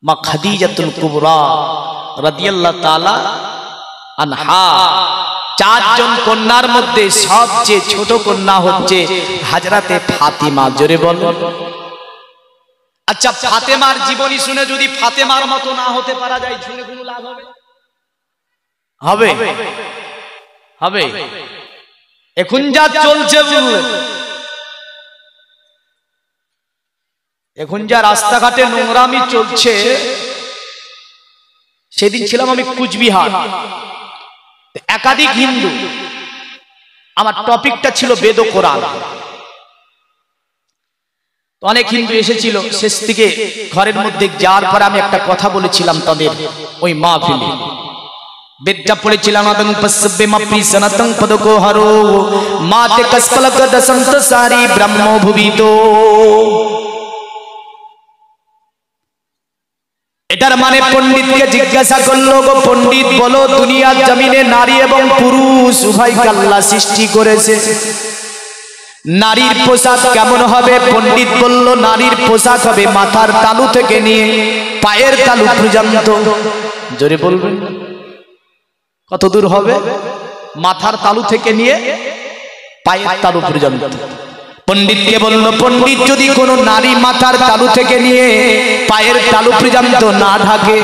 মা খাদিজাতুল কুবরা রাদিয়াল্লাহু তাআলা আনহা। চারজন কন্যার মধ্যে সবচেয়ে ছোট কন্যা হচ্ছে হযরতে ফাতিমা। জোরে বলো। আচ্ছা, ফাতেমার জীবনী শুনে যদি ফাতেমার মতো না হতে পারা যায়, শুনে কোনো লাভ হবে? হবে হবে। এখন যা চলছে, এখন যা রাস্তাঘাটে নোংরামি চলছে, সেদিন ছিলাম আমি কুচবিহার, একাধিক হিন্দু, আমার টপিকটা ছিল বেদ ও কোরআন। অনেক হিন্দু এসেছিল, শেষ থেকে ঘরের মধ্যে যাওয়ার পর আমি একটা কথা বলেছিলাম তাদের ওই মাহফিলে, বেদটা পড়েছিলাম, আদং পসবে মাপি সনাতং পদকো হরো মাতে কসপলক দসন্ত সারি ব্রহ্ম ভুবিতো। এটার মানে পণ্ডিতকে জিজ্ঞাসা করলো, গো পণ্ডিত বলো দুনিয়ার জমিনে নারী এবং পুরুষ উভয়কে আল্লাহ সৃষ্টি করেছে, নারীর পোশাক কেমন হবে? পণ্ডিত বলল নারীর পোশাক হবে মাথার তালু থেকে নিয়ে পায়ের তালু পর্যন্ত। জোরে বলবেন কত দূর হবে? মাথার তালু থেকে নিয়ে পায়ের তালু পর্যন্ত। পণ্ডিতকে বলল, পণ্ডিত যদি কোনো নারী মাথার তালু থেকে নিয়ে পায়ের তালু পর্যন্ত না ঢাকে,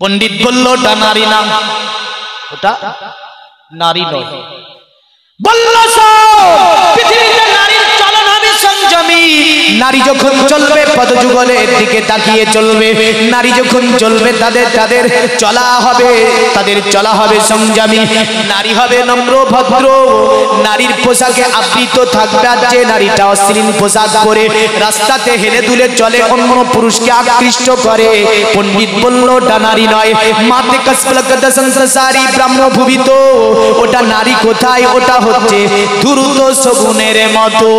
পণ্ডিত বলল ওটা নারী না, ওটা নারী নয়। বলল পৃথিবীতে নারীর চলন হবে সংযমী, নারী যখন চলবে পদযুগলের দিকে তাকিয়ে চলবে, নারী যখন চলবে তাদের চলা হবে সংযমী, নারী হবে নম্র ভদ্র, নারীর পোশাকে আবৃত থাকবে। আর যে নারীটা অশ্লীল পোশাক পরে রাস্তাতে হেলে দুলে চলে, অন্য পুরুষকে আকৃষ্ট করে, পণ্ডিত বলল ওটা নারী নয়। মাতে কাসফলকদসংসারী ব্রহ্মভুবিত, ওটা নারী কোথায়? ওটা হচ্ছে ধূর্ত শগুনের মতো।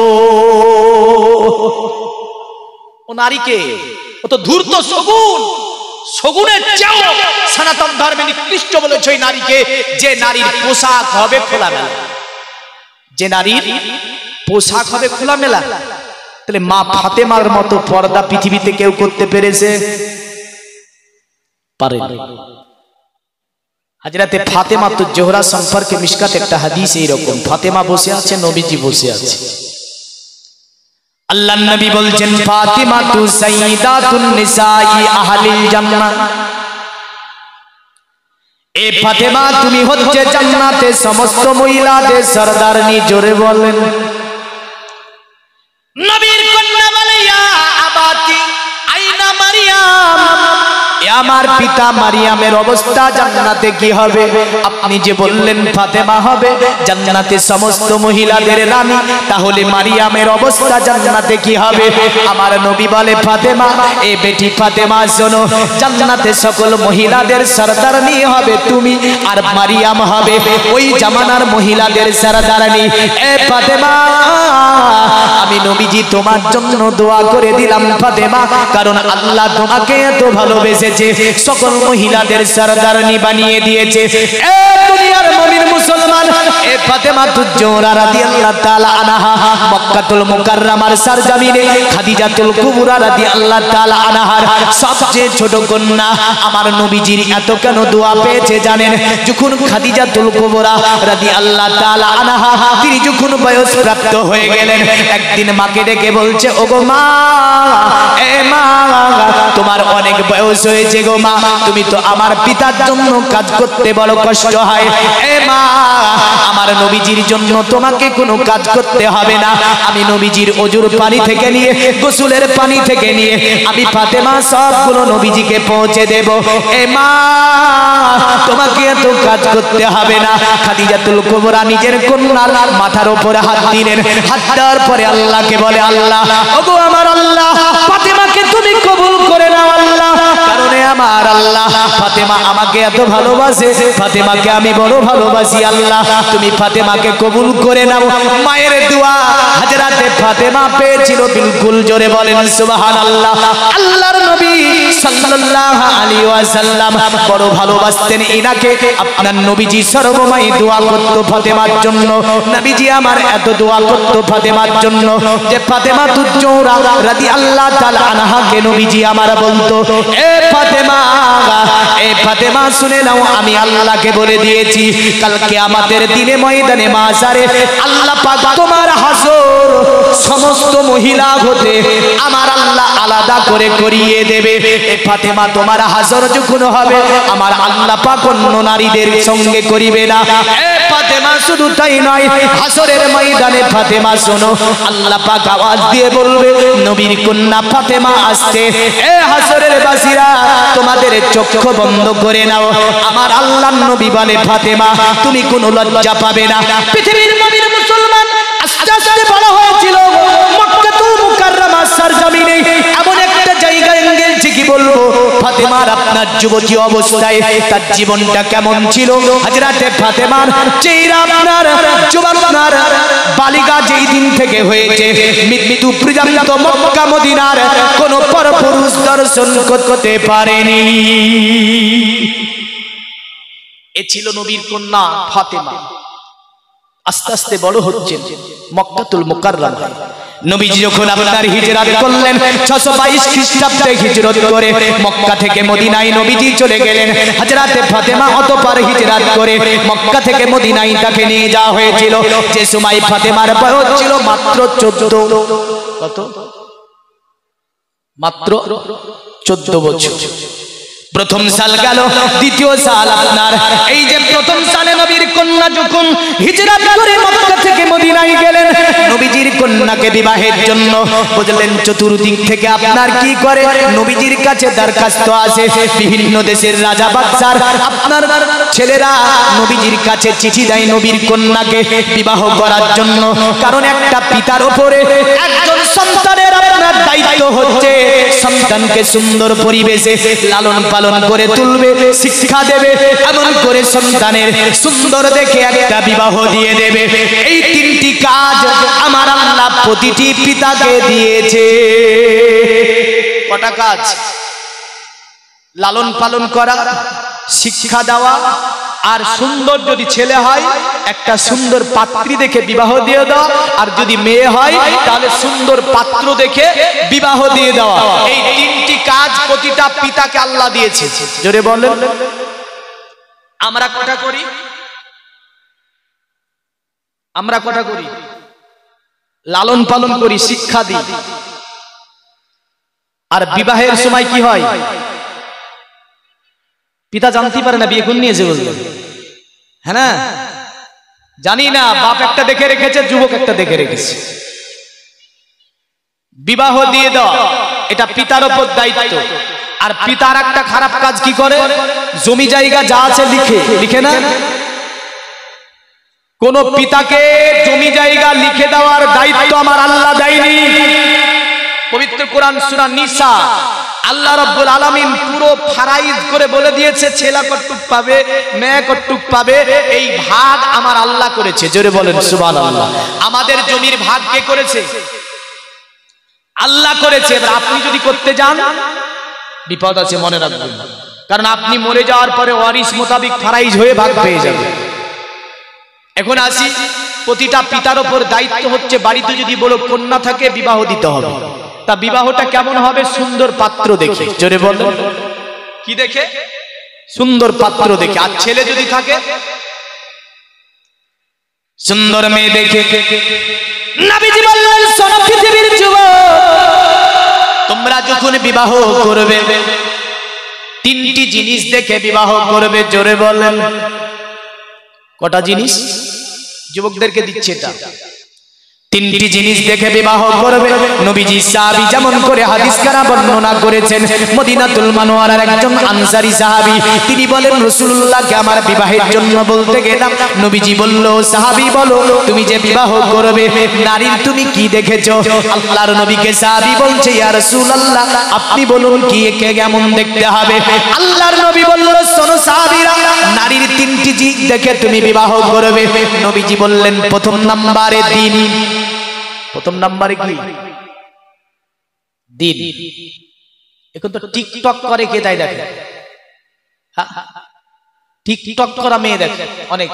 ও নারীকে, ও তো ধূর্ত শগুন, শগুনের চেয়েও সনাতন ধর্মে নিকৃষ্ট বলেছে ওই নারীকে, যে নারীর পোশাক হবে খোলামেলা, যে নারীর পোশাক হবে খোলামেলা। তাহলে মা ফাতেমার মতো পর্দা পৃথিবীতে কেউ করতে পেরেছে? পারে। হযরতে ফাতেমা তো জোহরা সম্পর্কে মিশকাত একটা হাদিস এইরকম, ফাতেমা বসে আছে, নবীজি বসে আছে। আল্লাহর নবী বলছেন ফাতিমা তু সাইয়্যিদাতুন নিসাই আহলিল জান্নাহ, এ ফাতেমা তুমি হচ্ছে জান্নাতে সমস্ত মহিলাদের সরদারনি। জোরে বলেন। নবীর কন্যা বলে ইয়া আবাতি আইনা মারিয়াম, আমার পিতা মারিয়ামের অবস্থা জান্নাতে কি হবে? আপনি যে বললেন ফাতেমা হবে জান্নাতে সমস্ত মহিলাদের রানী, তাহলে মারিয়ামের অবস্থা জান্নাতে কি হবে? আমার নবী বলে ফাতেমা, এ বেটি ফাতেমা শোনো, জান্নাতে সকল মহিলাদের সরদারনি হবে তুমি, আর মারিয়াম হবে ওই জামানার মহিলাদের সরদারনি। এ ফাতেমা, আমি নবীজি তোমার জন্য দোয়া করে দিলাম ফাতেমা, কারণ আল্লাহ তোমাকে এত ভালোবেসেছে, সকল মহিলাদের সরদারনি বানিয়ে দিয়েছে। এ দুনিয়ার মুমিন মুসলমান, এ ফাতেমা তুজ-জোহরা রাদিয়াল্লাহু তাআলা আনহা মক্কাতুল মুকাররমার সরজমিনে খাদিজাতুল কুবরা রাদিয়াল্লাহু তাআলা আনহার সবচেয়ে ছোট কন্যা। আমার নবীজির এত কেন দোয়া পেয়েছে জানেন? যখন খাদিজাতুল কুবরা রাদিয়াল্লাহু তাআলা আনহা তিনি যখন বয়স প্রাপ্ত হয়ে গেলেন, একদিন মাকে ডেকে বলছে, ওগো মা, এ মা, তোমার অনেক বয়স হয়েছে গো মা, তুমি তো আমার পিতার জন্য কাজ করতে বড় কষ্ট হয়। এ মা, আমার নবীজির জন্য তোমাকে কোনো কাজ করতে হবে না, আমি নবীজির ওযুর পানি থেকে নিয়ে, গোসলের পানি থেকে নিয়ে আমি ফাতেমা সবগুলো নবীজিকে পৌঁছে দেব। এ মা, তোমাকে এত কাজ করতে হবে না। খাদিজাতুল কুবরা নিজের কন্যার মাথার উপরে হাত দিলেন, হাত দেওয়ার পরে আল্লাহকে বলে, আল্লাহ, ওগো আমার আল্লাহ, ফাতেমাকে তুমি কবুল করে নাও আল্লাহ, কারণ আমার আল্লাহ ফাতেমা আমাকে এত ভালোবাসে, ফাতেমাকে আমি বড় ভালোবাসি, আল্লাহ তুমি ফাতেমাকে কবুল করে নাও। মায়ের দোয়া হযরতে ফাতেমা পেয়েছিল বিলকুল। জোরে বলেন সুবহানাল্লাহ। আল্লাহর নবী সাল্লাল্লাহু আলাইহি ওয়াসাল্লাম বড় ভালোবাসতেন ইনাকে। আপনার নবীজি সর্বময় দোয়া করত ফাতেমার জন্য। নবীজি আমার এত দোয়া করত ফাতেমার জন্য যে ফাতেমা তুজ-জোহরা রাদিয়াল্লাহু তাআলা আনহাকে নবীজি আমার বলতো, এ ফাতেমা, এ ফাতেমা শুনে নাও, আমি আল্লাহকে বলে দিয়েছি কাল কিয়ামতের দিনে ময়দানে মাশারে আল্লাহ পাক তোমার হাসর সমস্ত মহিলা হতে আমার আল্লাহ আলাদা করে করিয়ে দেবে। এ ফাতেমা, তোমার হাসর যখন হবে আমার আল্লাহ পাক অন্য নারীদের সঙ্গে করিবে না। এ ফাতেমা, শুধু তাই নয়, হাসরের ময়দানে ফাতেমা শোনো, আল্লাহ পাক আওয়াজ দিয়ে বলবে, নবীর কন্যা ফাতেমা আসছে। এ হাসরের বাসীরা, তোমাদের চক্ষু বন্ধ করে নাও। আমার আল্লাহর নবী বলে, ফাতেমা তুমি কোনো লজ্জা পাবে না। পৃথিবীর নবীর মুসলমান আস্তে আস্তে বড় হয়েছিল মক্কাতুল মুকাররমার সরজমিনে, এমন একটা জায়গায় গেছে কি বলবো। ফাতেমার আপনার যুবতী অবস্থায় তার জীবনটা কেমন ছিল? হযরতে ফাতেমার চেহারা আপনার যুবকনার বালিকা যেই দিন থেকে হয়েছে মৃত্যু পর্যন্ত মক্কা মদিনার কোন পরপুরুষ দর্শন করতে পারেনি। এ ছিল নবীর কন্যা ফাতেমা। আস্তে আস্তে বড় হচ্ছেন মক্কাতুল মুকাররমায়। নবীজি যখন আপনার হিজরত করলেন 622 খ্রিস্টাব্দে হিজরত করে মক্কা থেকে মদিনায় নবীজি চলে গেলেন। হযরতে ফাতেমা অতঃপর হিজরত করে মক্কা থেকে মদিনায় তাকে নিয়ে যাওয়া হয়েছিল। যে সময় ফাতেমার বয়স ছিল মাত্র 14। কত? মাত্র 14 বছর। প্রথম সাল গেল, দ্বিতীয় সাল আপনার এই যে প্রথম সালে নবীর কন্যা যখন হিজরত করে মক্কা থেকে মদিনায় গেলেন, নবীজির কন্যাকে বিবাহের জন্য বুঝলেন চতুর্দিক থেকে আপনার কি করে নবীজির কাছে দরখাস্ত আসে বিভিন্ন দেশের রাজা বাদশার আপনার ছেলেরা নবীজির কাছে চিঠি দেয় নবীর কন্যাকে বিবাহ করার জন্য কারণ একটা পিতার উপরে একজন সন্তানের আপনার দায়িত্ব হচ্ছে সন্তানকে সুন্দর পরিবেশে লালন পালন করে তুলবে শিক্ষা দেবে এমন করে সন্তানের সুন্দর দেখে একটা বিবাহ দিয়ে দেবে এই তিনটি কাজ আমার আল্লাহ প্রতিটি পিতাকে দিয়েছে কটা কাজ লালন পালন করা শিক্ষা দেওয়া আর সুন্দর যদি ছেলে হয় একটা সুন্দর পাত্রী দেখে বিবাহ দিয়ে দেওয়া আর যদি মেয়ে হয় তাহলে সুন্দর পাত্র দেখে বিবাহ দিয়ে দেওয়া এই তিনটি কাজ প্রতিটা পিতাকে আল্লাহ দিয়েছে জোরে বলেন আমরা কটা করি আমরা কটা করি লালন পালন করি শিক্ষা দিই আর বিবাহের সময় কি হয় পিতা জানতে পারে না বিয়ে কোন নিয়েছে বলতে হ্যাঁ না জানি না বাপ একটা দেখে রেখেছে যুবক একটা দেখে রেখেছে বিবাহ দিয়ে দাও এটা পিতার উপর দায়িত্ব আর পিতার একটা খারাপ কাজ কি করে জমি জায়গা যা আছে লিখে লিখে না কোন পিতাকে জমি জায়গা লিখে দেওয়ার দায়িত্ব আমার আল্লাহ দেয়নি পবিত্র কোরআন সূরা নিসা আল্লাহ রাব্বুল আলামিন পুরো ফারাইজ করে বলে দিয়েছে ছেলে কতটুক পাবে মেয়ে কতটুক পাবে এই ভাগ আমার আল্লাহ করেছে জোরে বলেন সুবহানাল্লাহ আমাদের জমির ভাগ কে করেছে আল্লাহ করেছে এবার আপনি যদি করতে যান বিপদ আছে মনে রাখবেন কারণ আপনি মরে যাওয়ার পরে ওয়ারিস মোতাবেক ফারাইজ হয়ে ভাগ পেয়ে যাবেন এখন আসি প্রতিটা পিতার উপর দায়িত্ব হচ্ছে বাড়িতে যদি বড় কন্যা থাকে বিবাহ দিতে হবে তা বিবাহটা কেমন হবে সুন্দর পাত্র দেখে জোরে বলেন কি দেখে সুন্দর পাত্র দেখে আর ছেলে যদি থাকে সুন্দর মেয়ে দেখে নবীজি বললেন শোনো পৃথিবীর যুবক তোমরা যখন বিবাহ করবে তিনটি জিনিস দেখে বিবাহ করবে জোরে বলেন কটা জিনিস যুবকদেরকে দিচ্ছে এটা তিনটি জিনিস দেখে বিবাহ করবে নবীজি সাহাবী যেমন করে হাদিস কারা বর্ণনা করেছেন মদিনাতুল মুনাওয়ারার একজন আনসারী সাহাবী তিনি বলেন রাসূলুল্লাহকে আমার বিবাহের জন্য বলতে গেলাম নবীজি বলল সাহাবী বলো তুমি যে বিবাহ করবে নারীর তুমি কি দেখেছো আল্লাহর নবীকে সাহাবী বলছে ইয়া রাসূলুল্লাহ আপনি বলুন কি কে কেমন দেখতে হবে আল্লাহর নবী বলল শোনো সাহাবীরা নারীর তিনটি দিক দেখে তুমি বিবাহ করবে নবীজি বললেন প্রথম নম্বরে দিন প্রথম নম্বরে কি দিন এখন তো টিকটক করে কে তাই দেখে টিকটক করা মেয়ে দেখে অনেক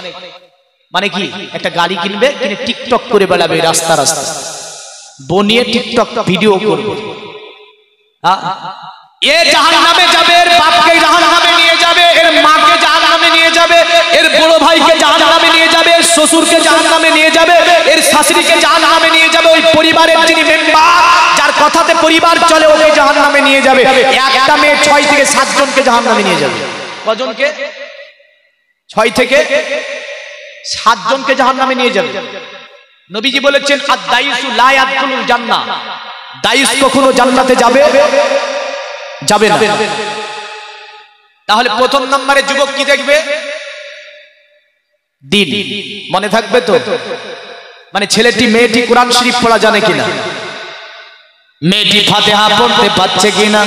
মানে কি একটা গাড়ি কিনবে কিনে টিকটক করে বেড়াবে রাস্তা রাস্তা বনিয়ে টিকটক ভিডিও করবে এ জাহান্নামে যাবে এর বাপকে জাহান্নামে নিয়ে যাবে এর মাকে জাহান্নামে নিয়ে যাবে এর বড় ভাইকে জাহান্নামে নিয়ে যাবে এর শ্বশুরকে জাহান্নামে নিয়ে যাবে এর শাশুড়িকে জাহান্নামে নিয়ে যাবে ওই পরিবারের যিনি মেম্বার যার কথাতে পরিবার চলে ওকে জাহান্নামে নিয়ে যাবে একটা মেয়ে 6 থেকে 7 জনকে জাহান্নামে নিয়ে যাবে কজনকে 6 থেকে 7 জনকে জাহান্নামে নিয়ে যাবে নবীজি বলেছেন আদ-দাইসু লা ইয়াদখুলুল জান্নাহ দাইস কখনো জান্নাতে যাবে যাবে না তাহলে প্রথম নম্বরে যুবক কি দেখবে দিন মনে থাকবে তো মানে ছেলেটি মেয়েটি কোরআন শরীফ পড়া জানে কিনা মেয়েটি ফাতিহা পড়তে পারছে কিনা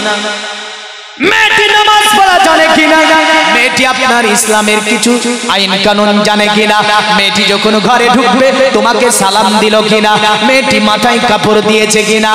মেয়েটি নামাজ পড়া জানে কিনা মেয়েটি আপনার ইসলামের কিছু আইন কানুন জানে কিনা মেয়েটি যখন ঘরে ঢুকবে তোমাকে সালাম দিল কিনা মেয়েটি মাথায় কাপড় দিয়েছে কিনা